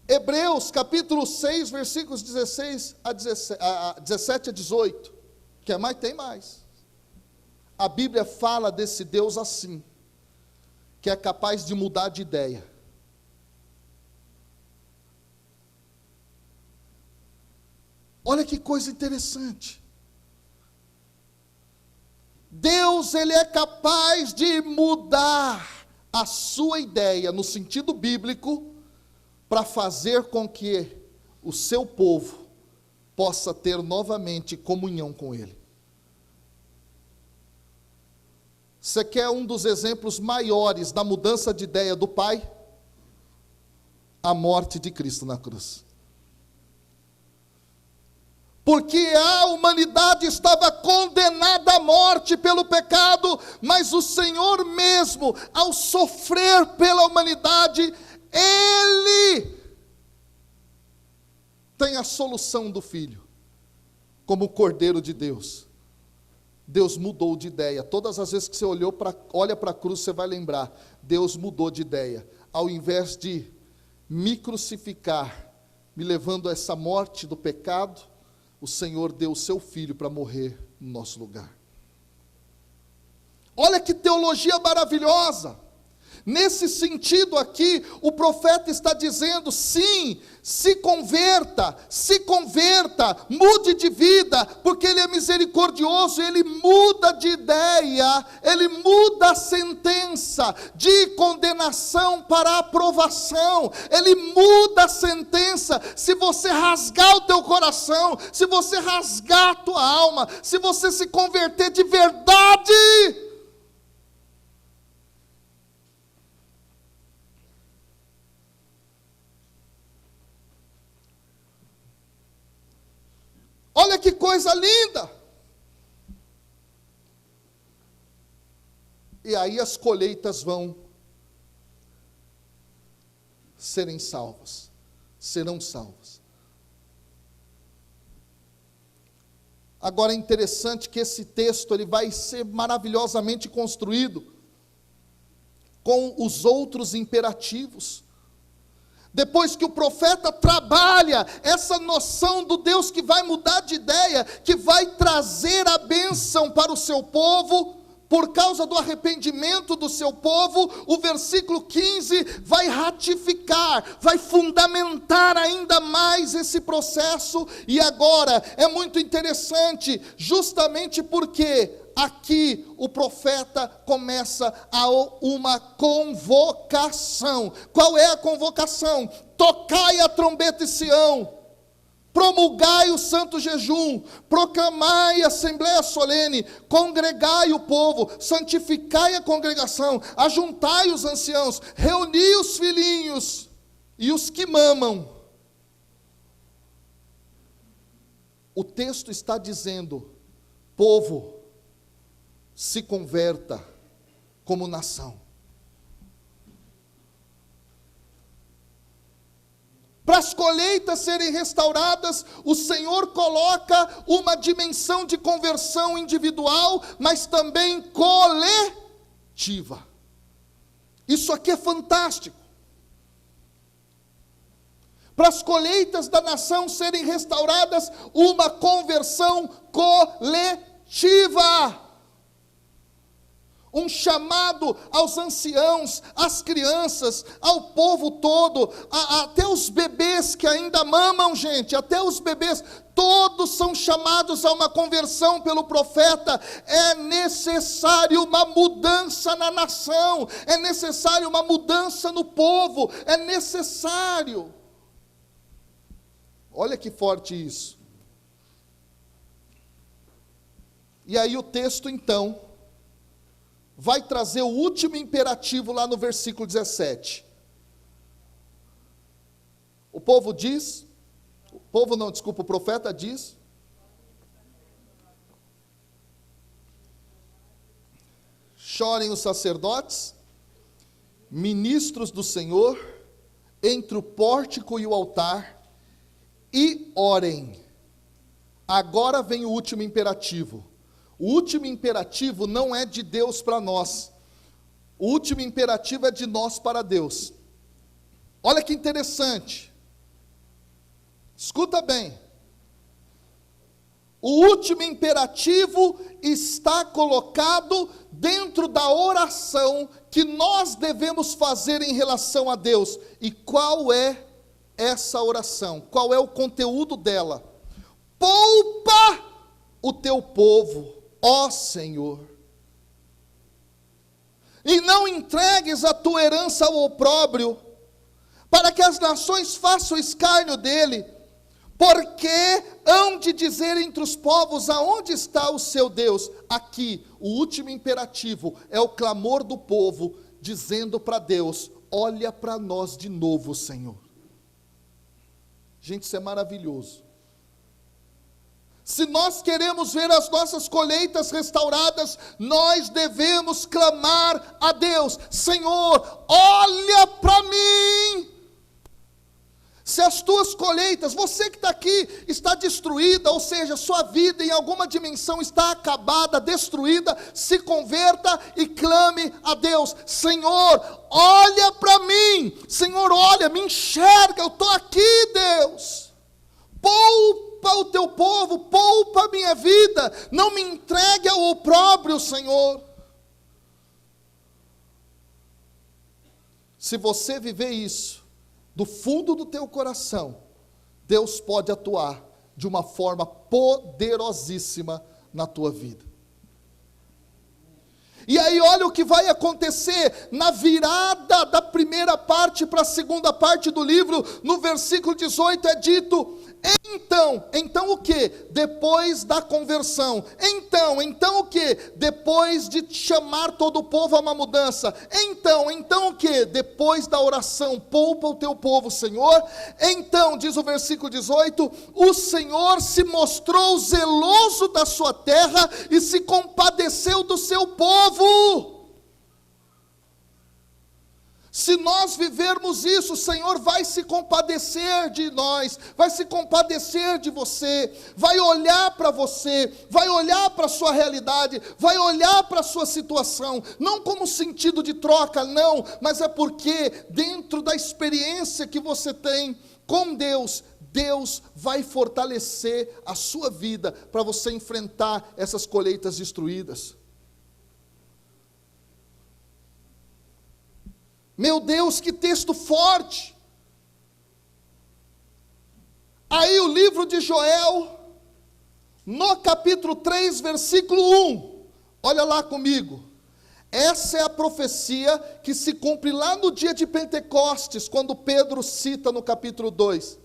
[SPEAKER 1] Hebreus capítulo 6, versículos 17 a 18. Quer mais, tem mais. A Bíblia fala desse Deus assim, que é capaz de mudar de ideia. Olha que coisa interessante. Deus, ele é capaz de mudar a sua ideia, no sentido bíblico, para fazer com que o seu povo possa ter novamente comunhão com ele. Você quer um dos exemplos maiores da mudança de ideia do Pai? A morte de Cristo na cruz. Porque a humanidade estava condenada à morte pelo pecado, mas o Senhor mesmo, ao sofrer pela humanidade, Ele tem a solução do Filho, como o Cordeiro de Deus. Deus mudou de ideia. Todas as vezes que você olha para a cruz, você vai lembrar, Deus mudou de ideia. Ao invés de me crucificar, me levando a essa morte do pecado, o Senhor deu o seu Filho para morrer no nosso lugar. Olha que teologia maravilhosa. Nesse sentido aqui, o profeta está dizendo, sim, se converta, mude de vida, porque Ele é misericordioso, Ele muda de ideia, Ele muda a sentença de condenação para aprovação, Ele muda a sentença, se você rasgar o teu coração, se você rasgar a tua alma, se você se converter de verdade. Olha que coisa linda! E aí as colheitas vão serão salvas. Agora é interessante que esse texto ele vai ser maravilhosamente construído com os outros imperativos. Depois que o profeta trabalha essa noção do Deus que vai mudar de ideia, que vai trazer a bênção para o seu povo, por causa do arrependimento do seu povo, o versículo 15 vai ratificar, vai fundamentar ainda mais esse processo. E agora é muito interessante, justamente porque aqui o profeta começa uma convocação. Qual é a convocação? Tocai a trombeta em Sião, promulgai o santo jejum, proclamai a assembleia solene, congregai o povo, santificai a congregação, ajuntai os anciãos, reuni os filhinhos e os que mamam. O texto está dizendo, povo, se converta como nação. Para as colheitas serem restauradas, o Senhor coloca uma dimensão de conversão individual, mas também coletiva. Isso aqui é fantástico. Para as colheitas da nação serem restauradas, uma conversão coletiva. Um chamado aos anciãos, às crianças, ao povo todo, até os bebês que ainda mamam, gente, até os bebês, todos são chamados a uma conversão pelo profeta. É necessário uma mudança na nação, é necessário uma mudança no povo, é necessário. Olha que forte isso. E aí o texto então vai trazer o último imperativo lá no versículo 17. O profeta diz: chorem os sacerdotes, ministros do Senhor, entre o pórtico e o altar, e orem. Agora vem o último imperativo. O último imperativo não é de Deus para nós. O último imperativo é de nós para Deus. Olha que interessante. Escuta bem. O último imperativo está colocado dentro da oração que nós devemos fazer em relação a Deus. E qual é essa oração? Qual é o conteúdo dela? Poupa o teu povo, ó Senhor, e não entregues a tua herança ao opróbrio, para que as nações façam escárnio dele, porque hão de dizer entre os povos, aonde está o seu Deus? Aqui, o último imperativo é o clamor do povo, dizendo para Deus: olha para nós de novo, Senhor. Gente, isso é maravilhoso. Se nós queremos ver as nossas colheitas restauradas, nós devemos clamar a Deus: Senhor, olha para mim. Se as tuas colheitas, você que está aqui, está destruída, ou seja, sua vida em alguma dimensão está acabada, destruída, se converta e clame a Deus: Senhor, olha para mim. Senhor, olha, me enxerga, eu estou aqui, Deus. Poupa o teu povo, poupa a minha vida, não me entregue ao opróbrio, Senhor. Se você viver isso do fundo do teu coração, Deus pode atuar de uma forma poderosíssima na tua vida. E aí olha o que vai acontecer na virada da primeira parte para a segunda parte do livro. No versículo 18 é dito: então o que? Depois da conversão. Então o que? Depois de chamar todo o povo a uma mudança. Então o que? Depois da oração, poupa o teu povo, Senhor. Então, diz o versículo 18, o Senhor se mostrou zeloso da sua terra e se compadeceu do seu povo. Se nós vivermos isso, o Senhor vai se compadecer de nós, vai se compadecer de você, vai olhar para você, vai olhar para a sua realidade, vai olhar para a sua situação, não como sentido de troca, não, mas é porque dentro da experiência que você tem com Deus, Deus vai fortalecer a sua vida para você enfrentar essas colheitas destruídas. Meu Deus, que texto forte! Aí o livro de Joel, no capítulo 3, versículo 1, olha lá comigo. Essa é a profecia que se cumpre lá no dia de Pentecostes, quando Pedro cita no capítulo 2.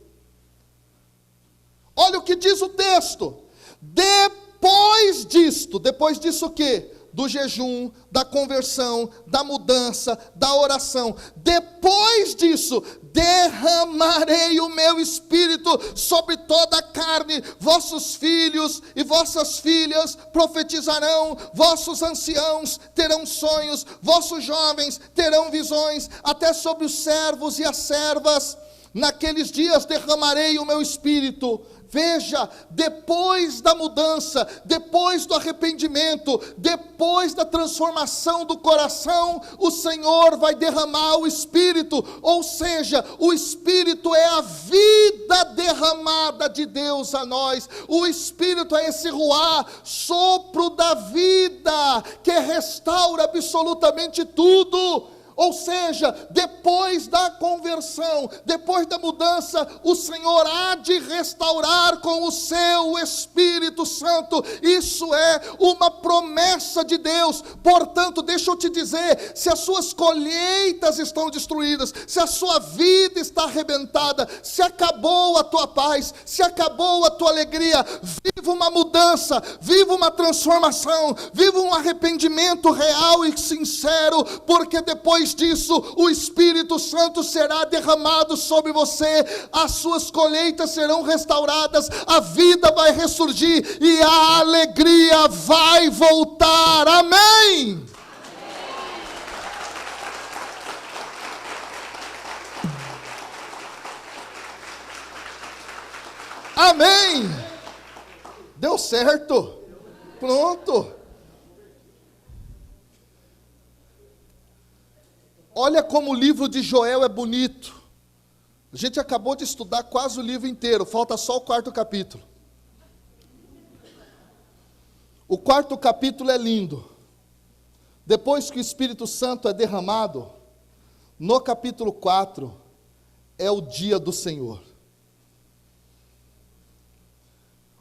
[SPEAKER 1] Olha o que diz o texto: depois disso o quê? Do jejum, da conversão, da mudança, da oração. Depois disso, derramarei o meu espírito sobre toda a carne. Vossos filhos e vossas filhas profetizarão, vossos anciãos terão sonhos, vossos jovens terão visões, até sobre os servos e as servas. Naqueles dias derramarei o meu espírito. Veja, depois da mudança, depois do arrependimento, depois da transformação do coração, o Senhor vai derramar o Espírito, ou seja, o Espírito é a vida derramada de Deus a nós. O Espírito é esse ruá, sopro da vida, que restaura absolutamente tudo. Ou seja, depois da conversão, depois da mudança, o Senhor há de restaurar com o seu Espírito Santo. Isso é uma promessa de Deus. Portanto, deixa eu te dizer, se as suas colheitas estão destruídas, se a sua vida está arrebentada, se acabou a tua paz, se acabou a tua alegria, viva uma mudança, viva uma transformação, viva um arrependimento real e sincero, porque depois disso o Espírito Santo será derramado sobre você, as suas colheitas serão restauradas, a vida vai ressurgir e a alegria vai voltar. Amém? Amém? Deu certo. Pronto. Olha como o livro de Joel é bonito. A gente acabou de estudar quase o livro inteiro, falta só o 4º capítulo. O 4º capítulo é lindo. Depois que o Espírito Santo é derramado, no capítulo 4, é o dia do Senhor.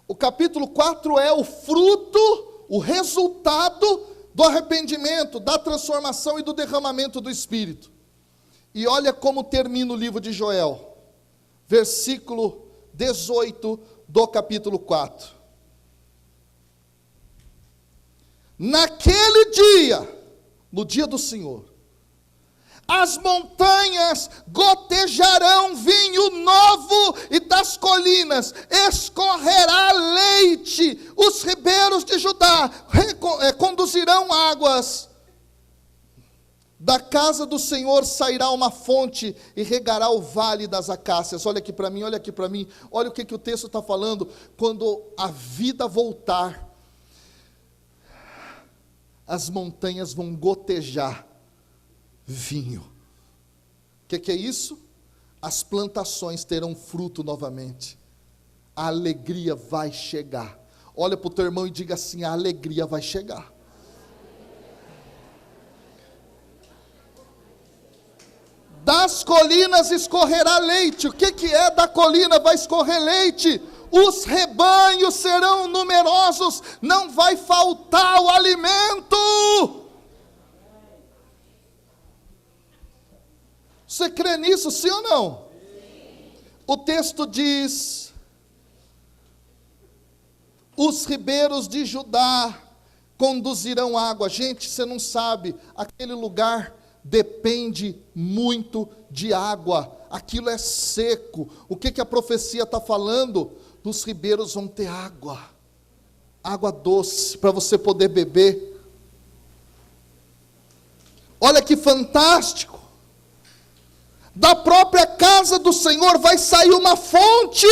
[SPEAKER 1] O capítulo 4 é o fruto, o resultado do arrependimento, da transformação e do derramamento do Espírito. E olha como termina o livro de Joel, versículo 18 do capítulo 4. Naquele dia, no dia do Senhor, as montanhas gotejarão vinho novo e das colinas escorrerá leite. Os ribeiros de Judá conduzirão águas. Da casa do Senhor sairá uma fonte e regará o vale das acácias. Olha aqui para mim, olha aqui para mim. Olha o que o texto está falando. Quando a vida voltar, as montanhas vão gotejar vinho. O que é isso? As plantações terão fruto novamente. A alegria vai chegar. Olha para o teu irmão e diga assim: a alegria vai chegar. Das colinas escorrerá leite. O que é da colina? Vai escorrer leite. Os rebanhos serão numerosos. Não vai faltar o alimento. Você crê nisso, sim ou não? Sim. O texto diz: os ribeiros de Judá conduzirão água. Gente, você não sabe, aquele lugar depende muito de água, aquilo é seco. O que a profecia está falando? Nos ribeiros vão ter água, água doce, para você poder beber. Olha que fantástico! Da própria casa do Senhor vai sair uma fonte.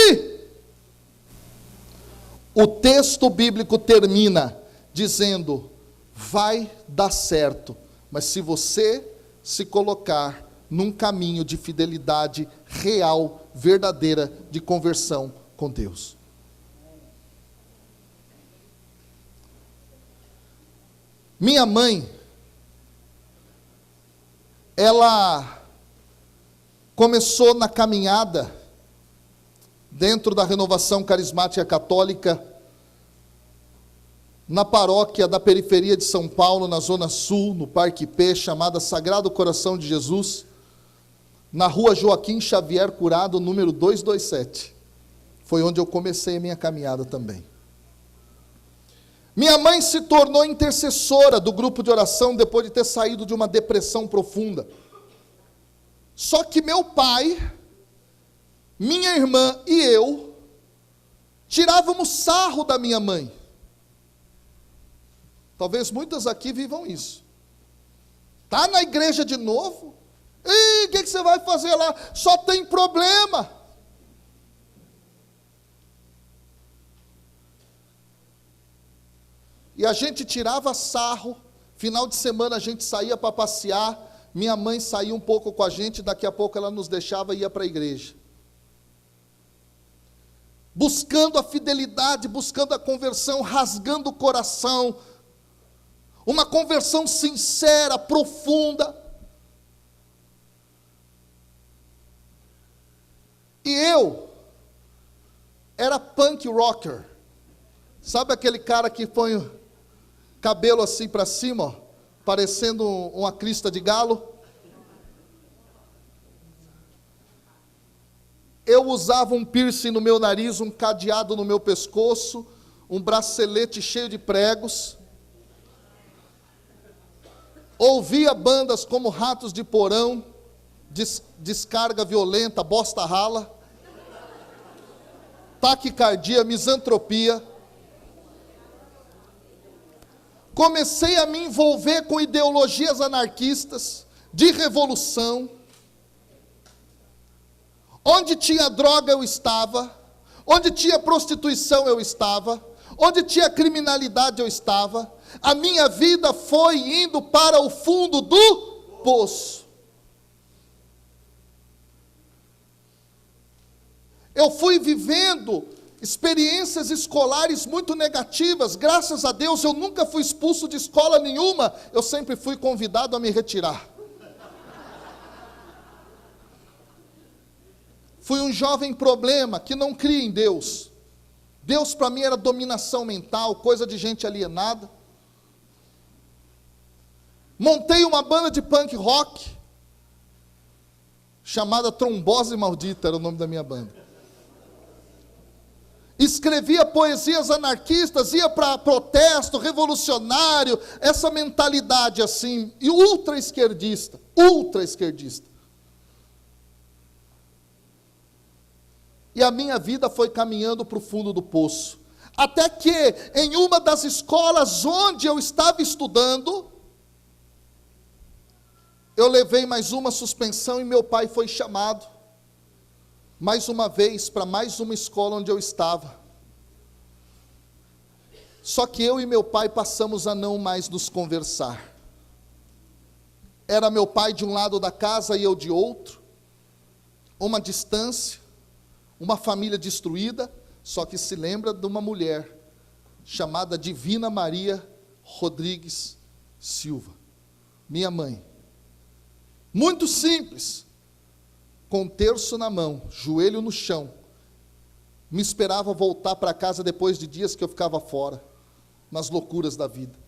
[SPEAKER 1] O texto bíblico termina dizendo: vai dar certo, mas se você se colocar num caminho de fidelidade real, verdadeira, de conversão com Deus. Minha mãe, ela começou na caminhada dentro da Renovação Carismática Católica, na paróquia da periferia de São Paulo, na Zona Sul, no Parque P, chamada Sagrado Coração de Jesus, na rua Joaquim Xavier Curado, número 227. Foi onde eu comecei a minha caminhada também. Minha mãe se tornou intercessora do grupo de oração depois de ter saído de uma depressão profunda. Só que meu pai, minha irmã e eu tirávamos sarro da minha mãe. Talvez muitas aqui vivam isso. Está na igreja de novo? E o que você vai fazer lá? Só tem problema. E a gente tirava sarro. Final de semana a gente saía para passear. Minha mãe saía um pouco com a gente, daqui a pouco ela nos deixava e ia para a igreja. Buscando a fidelidade, buscando a conversão, rasgando o coração. Uma conversão sincera, profunda. E eu era punk rocker. Sabe aquele cara que põe o cabelo assim para cima, ó, parecendo uma crista de galo? Eu usava um piercing no meu nariz, um cadeado no meu pescoço, um bracelete cheio de pregos. Ouvia bandas como Ratos de Porão, Descarga Violenta, Bosta Rala, Taquicardia, Misantropia. Comecei a me envolver com ideologias anarquistas, de revolução. Onde tinha droga eu estava, onde tinha prostituição eu estava, onde tinha criminalidade eu estava. A minha vida foi indo para o fundo do poço. Eu fui vivendo experiências escolares muito negativas. Graças a Deus eu nunca fui expulso de escola nenhuma, eu sempre fui convidado a me retirar. Fui um jovem problema que não cria em Deus. Deus para mim era dominação mental, coisa de gente alienada. Montei uma banda de punk rock, chamada Trombose Maldita, era o nome da minha banda. Escrevia poesias anarquistas, ia para protesto revolucionário, essa mentalidade assim, e ultra esquerdista. E a minha vida foi caminhando para o fundo do poço. Até que, em uma das escolas onde eu estava estudando, eu levei mais uma suspensão e meu pai foi chamado mais uma vez para mais uma escola onde eu estava. Só que eu e meu pai passamos a não mais nos conversar. Era meu pai de um lado da casa e eu de outro, uma distância, uma família destruída, só que se lembra de uma mulher chamada Divina Maria Rodrigues Silva, minha mãe. Muito simples, com um terço na mão, joelho no chão, me esperava voltar para casa depois de dias que eu ficava fora, nas loucuras da vida.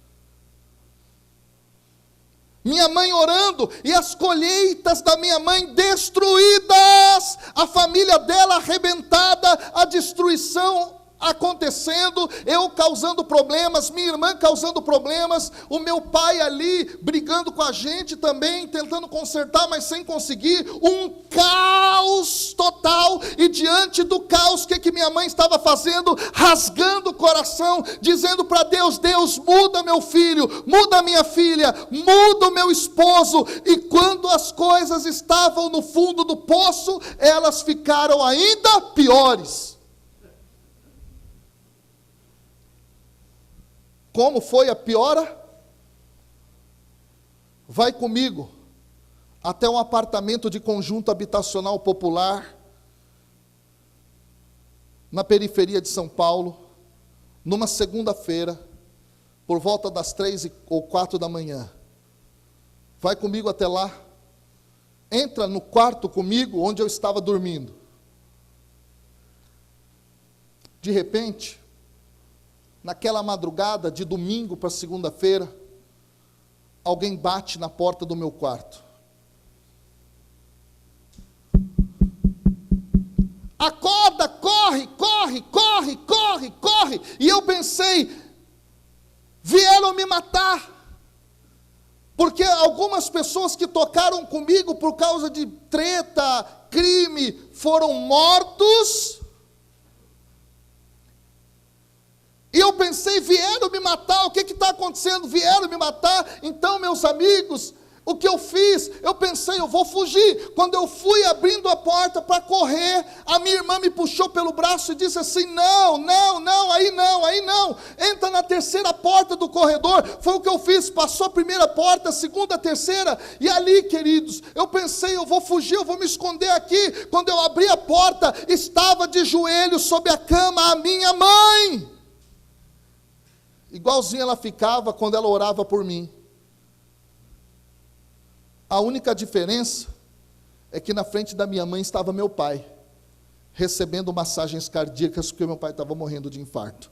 [SPEAKER 1] Minha mãe orando, e as colheitas da minha mãe destruídas, a família dela arrebentada, a destruição acontecendo, eu causando problemas, minha irmã causando problemas, o meu pai ali brigando com a gente também, tentando consertar, mas sem conseguir, um caos total. E diante do caos, o que minha mãe estava fazendo? Rasgando o coração, dizendo para Deus: Deus, muda meu filho, muda minha filha, muda o meu esposo. E quando as coisas estavam no fundo do poço, elas ficaram ainda piores. Como foi a piora? Vai comigo até um apartamento de conjunto habitacional popular, na periferia de São Paulo, numa segunda-feira, por volta das 3 ou 4 da manhã. Vai comigo até lá, entra no quarto comigo, onde eu estava dormindo. De repente, naquela madrugada de domingo para segunda-feira, alguém bate na porta do meu quarto. Acorda, corre, corre, corre, corre, corre. E eu pensei, vieram me matar. Porque algumas pessoas que tocaram comigo por causa de treta, crime, foram mortos. E eu pensei, vieram me matar, o que está acontecendo? Vieram me matar. Então, meus amigos, o que eu fiz? Eu pensei, eu vou fugir. Quando eu fui abrindo a porta para correr, a minha irmã me puxou pelo braço e disse assim: não, aí não. Entra na terceira porta do corredor. Foi o que eu fiz, passou a primeira porta, a segunda, a terceira, e ali, queridos, eu pensei, eu vou fugir, eu vou me esconder aqui. Quando eu abri a porta, estava de joelhos sob a cama a minha mãe. Igualzinho ela ficava quando ela orava por mim. A única diferença é que na frente da minha mãe estava meu pai. recebendo massagens cardíacas, porque meu pai estava morrendo de infarto.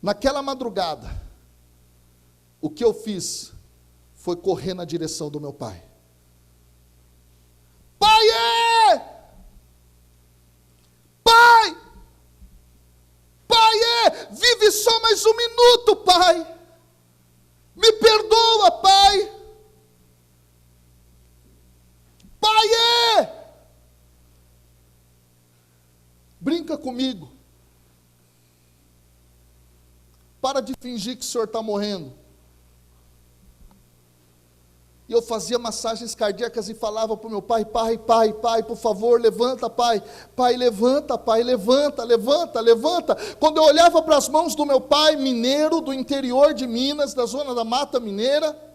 [SPEAKER 1] Naquela madrugada, o que eu fiz foi correr na direção do meu pai. Pai! Pai! Pai! Vive só mais um minuto, pai! Me perdoa, pai! Pai! Brinca comigo. Para de fingir que o senhor está morrendo. E eu fazia massagens cardíacas e falava para o meu pai, pai, por favor, levanta, pai. Pai, levanta, levanta. Quando eu olhava para as mãos do meu pai, mineiro, do interior de Minas, da zona da Mata Mineira,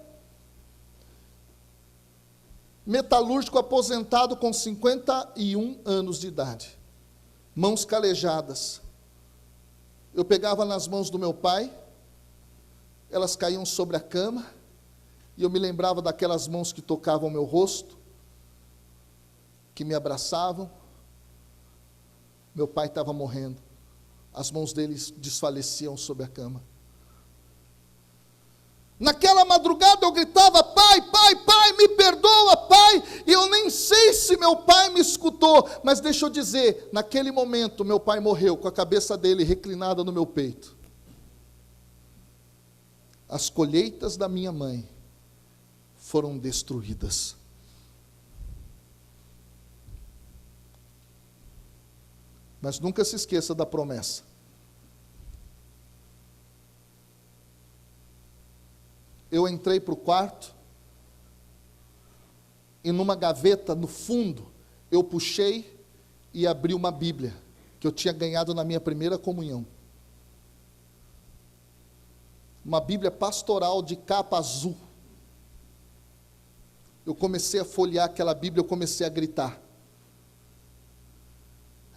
[SPEAKER 1] metalúrgico aposentado com 51 anos de idade, mãos calejadas. Eu pegava nas mãos do meu pai, elas caíam sobre a cama, e eu me lembrava daquelas mãos que tocavam meu rosto, que me abraçavam. Meu pai estava morrendo, as mãos dele desfaleciam sobre a cama. Naquela madrugada eu gritava, pai, me perdoa, pai, e eu nem sei se meu pai me escutou, mas deixa eu dizer, naquele momento meu pai morreu com a cabeça dele reclinada no meu peito. As colheitas da minha mãe foram destruídas. Mas nunca se esqueça da promessa. Eu entrei para o quarto, e numa gaveta no fundo, eu puxei e abri uma Bíblia, que eu tinha ganhado na minha primeira comunhão. Uma Bíblia pastoral de capa azul. Eu comecei a folhear aquela Bíblia, eu comecei a gritar.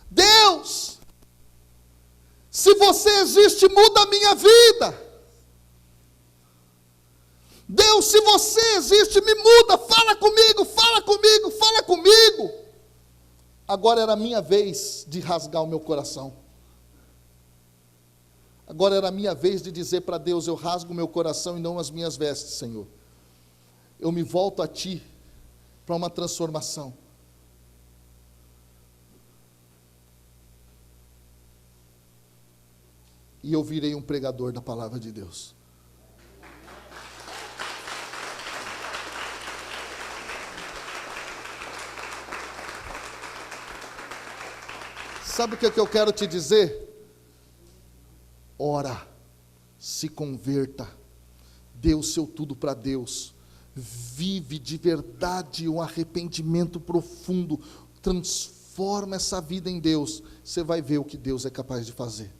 [SPEAKER 1] Deus, se você existe, muda a minha vida. Deus, se você existe, me muda, fala comigo. Agora era a minha vez de rasgar o meu coração. Agora era a minha vez de dizer para Deus, eu rasgo o meu coração e não as minhas vestes, Senhor. Eu me volto a Ti para uma transformação. E eu virei um pregador da palavra de Deus. Sabe o que eu quero te dizer? Ora, se converta, dê o seu tudo para Deus, vive de verdade um arrependimento profundo, transforma essa vida em Deus, você vai ver o que Deus é capaz de fazer.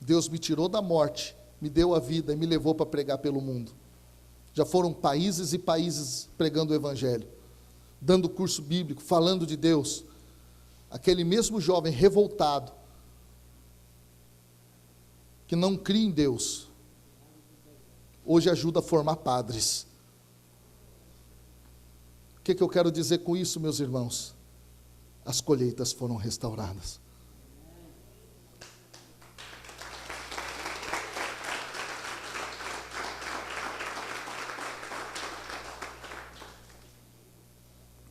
[SPEAKER 1] Deus me tirou da morte, me deu a vida e me levou para pregar pelo mundo. Já foram países e países pregando o Evangelho, dando curso bíblico, falando de Deus. Aquele mesmo jovem revoltado, que não cria em Deus, hoje ajuda a formar padres. O que eu quero dizer com isso, meus irmãos? As colheitas foram restauradas.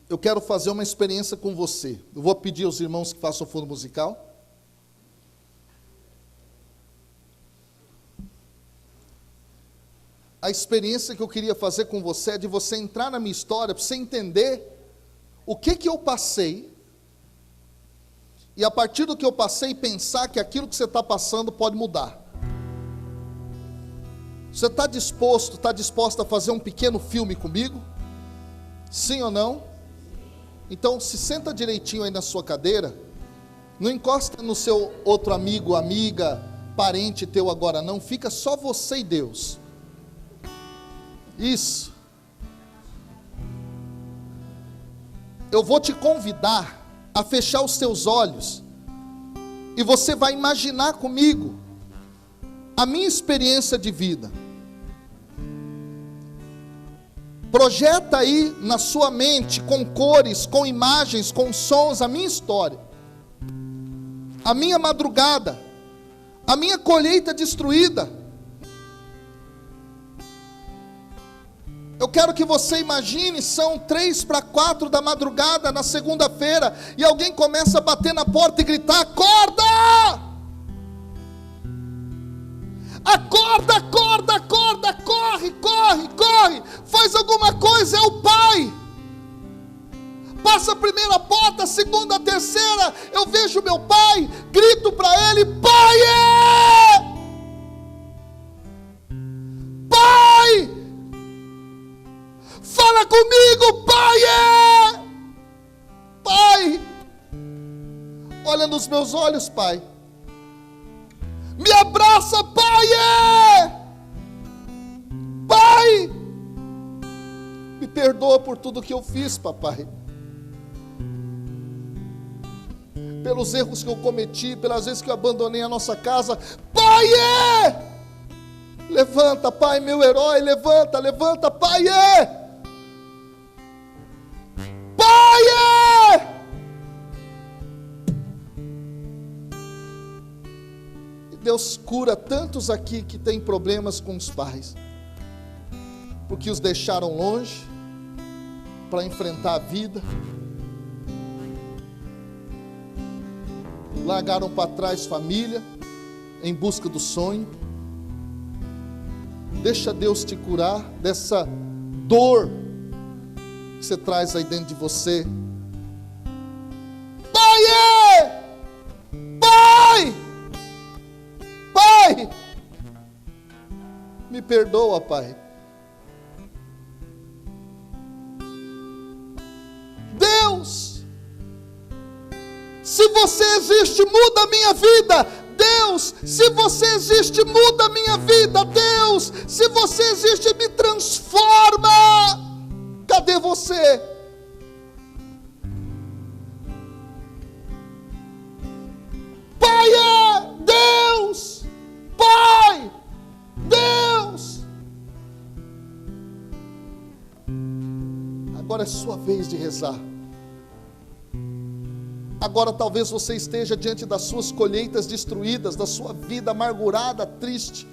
[SPEAKER 1] Eu quero fazer uma experiência com você. Eu vou pedir aos irmãos que façam fundo musical. A experiência que eu queria fazer com você é de você entrar na minha história, para você entender o que eu passei, e a partir do que eu passei, pensar que aquilo que você está passando pode mudar. Você está disposta a fazer um pequeno filme comigo? Sim ou não? Então, se senta direitinho aí na sua cadeira, não encosta no seu outro amigo, amiga, parente teu agora não, fica só você e Deus. Isso. Eu vou te convidar a fechar os seus olhos, e você vai imaginar comigo a minha experiência de vida. Projeta aí na sua mente, com cores, com imagens, com sons, a minha história, a minha madrugada, a minha colheita destruída. Eu quero que você imagine, são 3 para 4 da madrugada na segunda-feira, e alguém começa a bater na porta e gritar: acorda! Acorda, acorda, acorda, corre, corre, corre, faz alguma coisa, é o pai. Passa a primeira porta, a segunda, a terceira, eu vejo meu pai, grito para ele: pai! Pai! Fala comigo, pai! Pai! Olha nos meus olhos, pai. Me abraça, pai! Pai! Me perdoa por tudo que eu fiz, papai. Pelos erros que eu cometi, pelas vezes que eu abandonei a nossa casa. Pai! Levanta, pai, meu herói, levanta, levanta, pai! Pai! Deus cura tantos aqui que têm problemas com os pais, porque os deixaram longe para enfrentar a vida, largaram para trás família em busca do sonho. Deixa Deus te curar dessa dor que você traz aí dentro de você. Pai! Pai! Pai! Me perdoa, pai. Deus, se você existe, muda a minha vida. Deus, se você existe, muda a minha vida. Deus, se você existe, me transforma. Cadê você? Pai, Deus! Pai! Deus! Agora é sua vez de rezar. Agora talvez você esteja diante das suas colheitas destruídas, da sua vida amargurada, triste.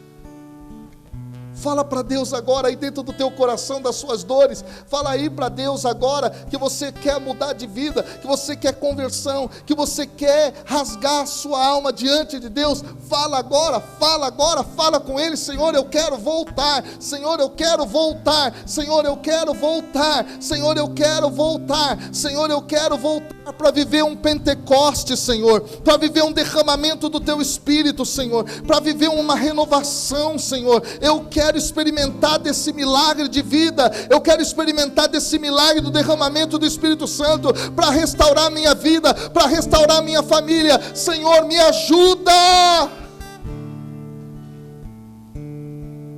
[SPEAKER 1] Fala para Deus agora, aí dentro do teu coração, das suas dores. Fala aí para Deus agora, que você quer mudar de vida, que você quer conversão, que você quer rasgar a sua alma diante de Deus. Fala agora, fala com Ele. Senhor, eu quero voltar. Senhor, eu quero voltar. Senhor, eu quero voltar. Senhor, eu quero voltar. Senhor, eu quero voltar para viver um Pentecoste, Senhor, para viver um derramamento do Teu Espírito, Senhor, para viver uma renovação, Senhor. Eu quero experimentar desse milagre de vida, eu quero experimentar desse milagre do derramamento do Espírito Santo, para restaurar a minha vida, para restaurar a minha família. Senhor, me ajuda.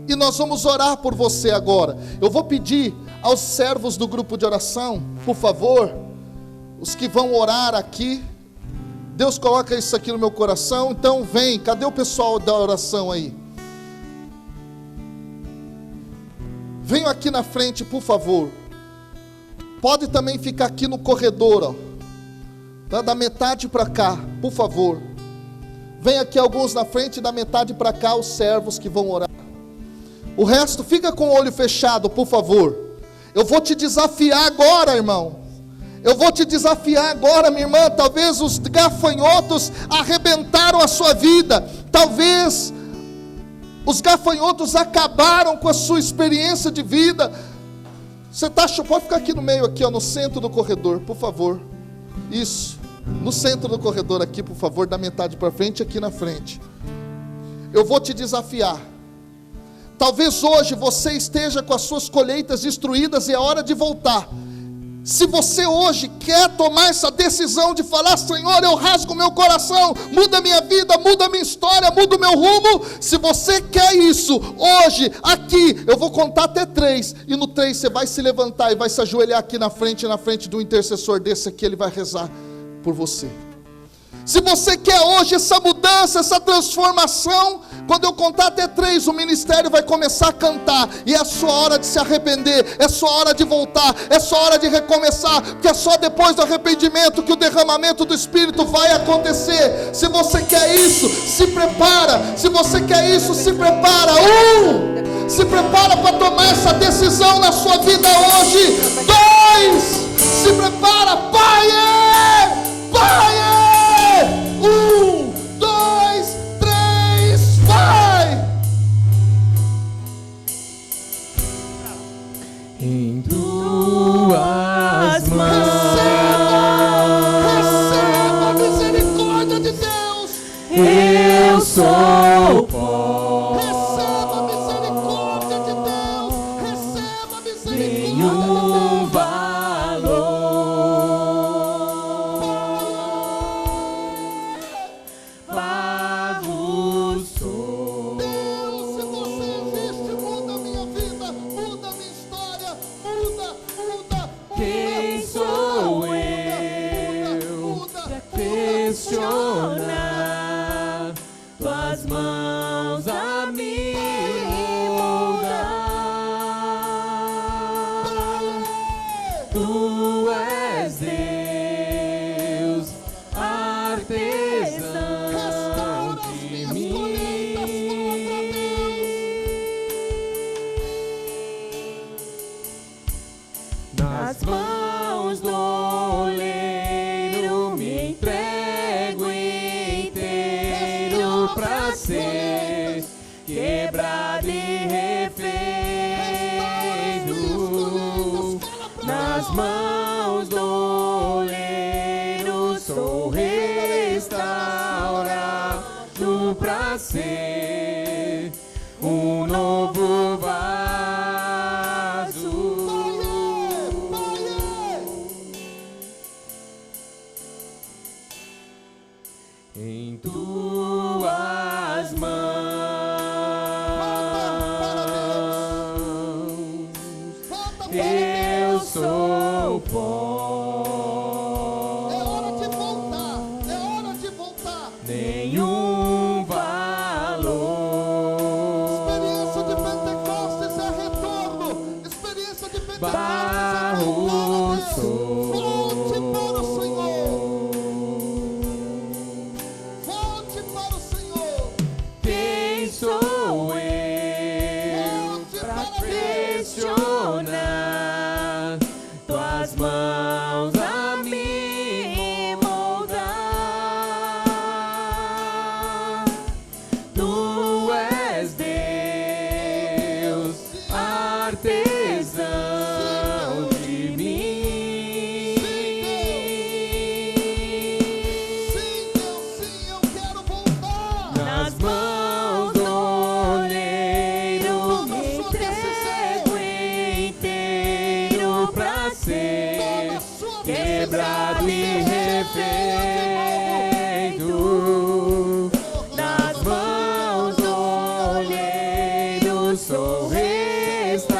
[SPEAKER 1] E nós vamos orar por você agora. Eu vou pedir aos servos do grupo de oração, por favor, os que vão orar aqui. Deus coloca isso aqui no meu coração, então vem. Cadê o pessoal da oração aí? Venham aqui na frente, por favor. Pode também ficar aqui no corredor, ó, tá? Da metade para cá, por favor. Vem aqui alguns na frente, da metade para cá os servos que vão orar. O resto fica com o olho fechado, por favor. Eu vou te desafiar agora, irmão. Eu vou te desafiar agora, minha irmã. Talvez os gafanhotos arrebentaram a sua vida. Talvez os gafanhotos acabaram com a sua experiência de vida. Você pode ficar aqui no meio, aqui, ó, no centro do corredor, por favor. Isso, no centro do corredor aqui, por favor, da metade para frente, aqui na frente. Eu vou te desafiar. Talvez hoje você esteja com as suas colheitas destruídas e é hora de voltar. Se você hoje quer tomar essa decisão de falar: Senhor, eu rasgo meu coração, muda minha vida, muda minha história, muda o meu rumo. Se você quer isso, hoje, aqui, eu vou contar até 3. E no 3 você vai se levantar e vai se ajoelhar aqui na frente do intercessor desse aqui. Ele vai rezar por você. Se você quer hoje essa mudança, essa transformação, quando eu contar até 3, o ministério vai começar a cantar, e é a sua hora de se arrepender, é a sua hora de voltar, é a sua hora de recomeçar, porque é só depois do arrependimento que o derramamento do Espírito vai acontecer. Se você quer isso, se prepara. Se você quer isso, se prepara. Se prepara para tomar essa decisão na sua vida hoje. 2, se prepara, Pai. 1, 2, 3, vai!
[SPEAKER 2] Em tuas mãos,
[SPEAKER 1] receba a misericórdia de Deus.
[SPEAKER 2] eu sou pó.
[SPEAKER 1] Receba a misericórdia de Deus. Receba a misericórdia de
[SPEAKER 2] Nenhum
[SPEAKER 1] Deus.
[SPEAKER 2] valor vago sou.
[SPEAKER 1] Deus, se você existe, muda a minha vida, muda a minha história, muda.
[SPEAKER 2] Quem sou eu pra questionar tuas mãos a me moldar? Tu és Deus, artesão de mim. Nas mãos do oleiro me entrego inteiro pra ser quebrado e refeito. Nas mãos do oleiro sou restaurado pra ser um novo vaso. Em tuas mãos eu sou pó.
[SPEAKER 1] É hora de voltar, é hora de voltar.
[SPEAKER 2] Nenhum valor
[SPEAKER 1] Experiência de Pentecostes é retorno. Experiência de Pentecostes
[SPEAKER 2] barro
[SPEAKER 1] é retorno.
[SPEAKER 2] sou.
[SPEAKER 1] Volte para o Senhor. Volte para o Senhor.
[SPEAKER 2] Quem sou eu pra questionar tuas mãos a me moldar? Tu és Deus, artesão de mim.
[SPEAKER 1] Sim, Deus, sim, eu quero voltar.
[SPEAKER 2] Nas mãos do oleiro me entrego inteiro pra ser quebrado e refeito. Nas mãos do oleiro sou restaurado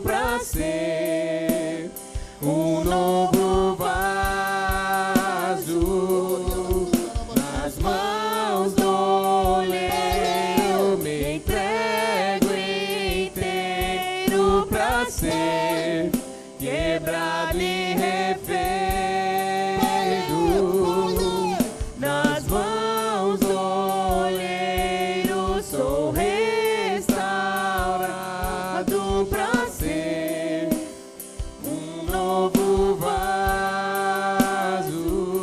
[SPEAKER 2] pra ser um novo vaso. Nas mãos do oleiro me entrego inteiro pra ser quebrado e refeito. Nas mãos do oleiro sou restaurado pra ser um novo vaso.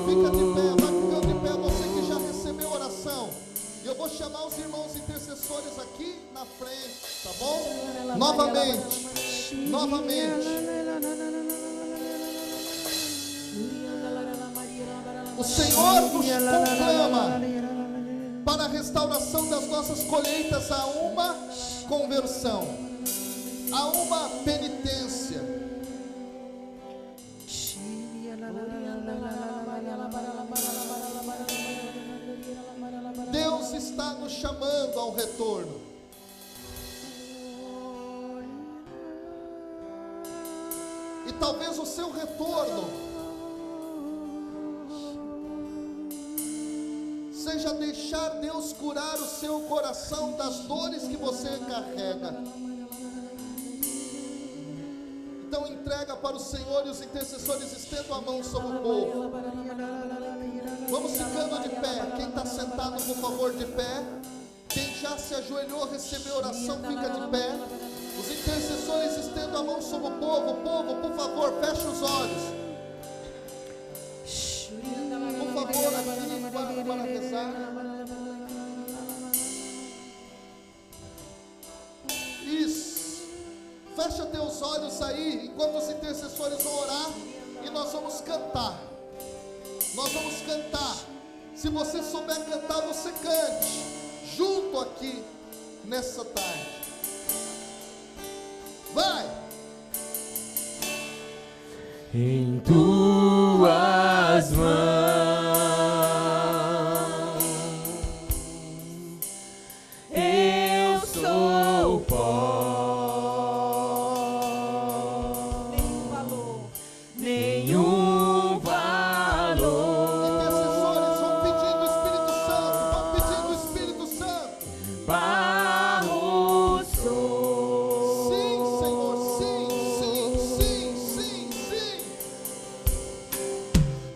[SPEAKER 1] Fica de pé, vai ficando de pé, você que já recebeu oração. E eu vou chamar os irmãos intercessores aqui na frente, tá bom? Novamente. O Senhor nos conclama para a restauração das nossas colheitas a uma conversão, a uma penitência. Deus está nos chamando ao retorno. E talvez o seu retorno seja deixar Deus curar o seu coração das dores que você carrega. Então entrega para o Senhor, e os intercessores estendam a mão sobre o povo. Vamos ficando de pé. Quem está sentado, por favor, de pé. Quem já se ajoelhou, recebeu oração, fica de pé. Os intercessores estendam a mão sobre o povo. O povo, por favor, feche os olhos. Por favor, aqui para rezar. Isso. Fecha teus olhos aí, enquanto os intercessores vão orar, e nós vamos cantar. Nós vamos cantar. Se você souber cantar, você cante junto aqui nessa tarde. Vai!
[SPEAKER 2] Em tuas mãos eu sou pó, nenhum valor.
[SPEAKER 1] Intercessores vão pedindo o Espírito Santo, vão pedindo o Espírito Santo.
[SPEAKER 2] Barro sou.
[SPEAKER 1] Sim, Senhor, sim, sim, sim, sim, sim.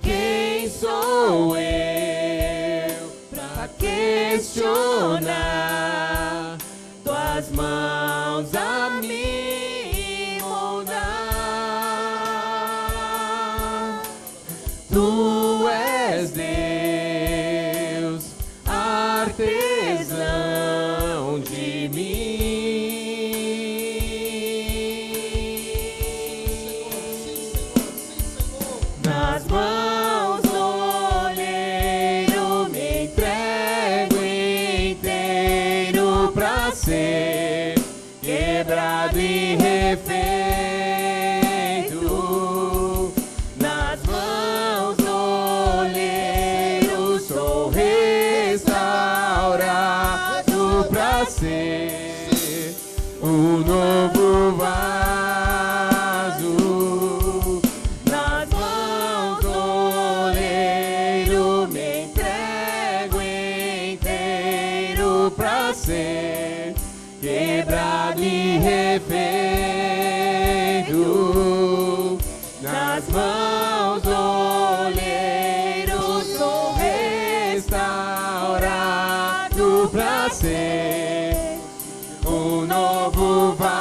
[SPEAKER 2] Quem sou eu pra questionar tuas mãos a me moldar? Tu és Deus, artesão de mim. Nas mãos do olheiro me entrego inteiro pra ser quebrado e refeito. Nas mãos do olheiro sou restaurado pra ser um novo vaso. Nas mãos do olheiro me entrego inteiro pra ser quebrado e refeito. Nas mãos do olheiro sou restaurado pra ser um novo vaso.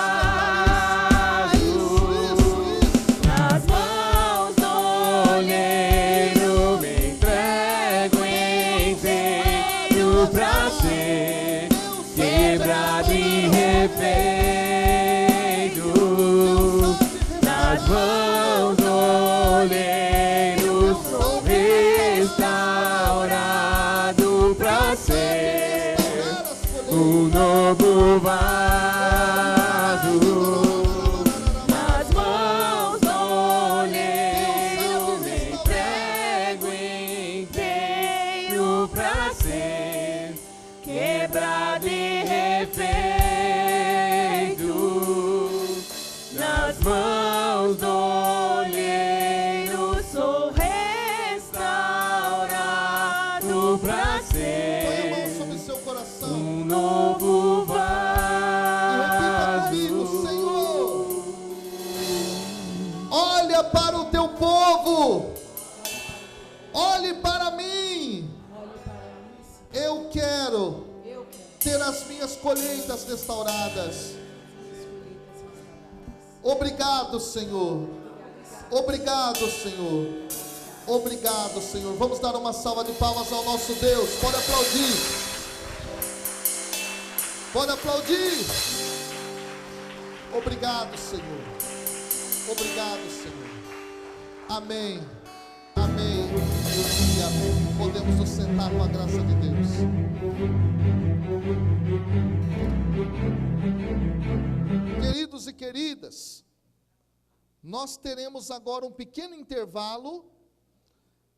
[SPEAKER 2] Nas mãos do olheiro me entrego inteiro pra ser quebrado e refeito. Nas mãos do olheiro sou restaurado pra ser um novo vaso. Nas mãos do olheiro me entrego inteiro pra ser quebrado e refeito. Nas mãos do olheiro sou restaurado pra
[SPEAKER 1] Põe a mão
[SPEAKER 2] ser
[SPEAKER 1] sobre seu coração.
[SPEAKER 2] um novo
[SPEAKER 1] E repita comigo,
[SPEAKER 2] vaso.
[SPEAKER 1] Senhor, olha para o teu povo, olhe para mim. Eu quero ter as minhas colheitas restauradas. Obrigado, Senhor. Obrigado, Senhor. Obrigado, Senhor. Vamos dar uma salva de palmas ao nosso Deus. Pode aplaudir. Pode aplaudir. Obrigado, Senhor. Obrigado, Senhor. Amém. Amém. E amém. Podemos nos sentar com a graça de Deus. Queridos e queridas, nós teremos agora um pequeno intervalo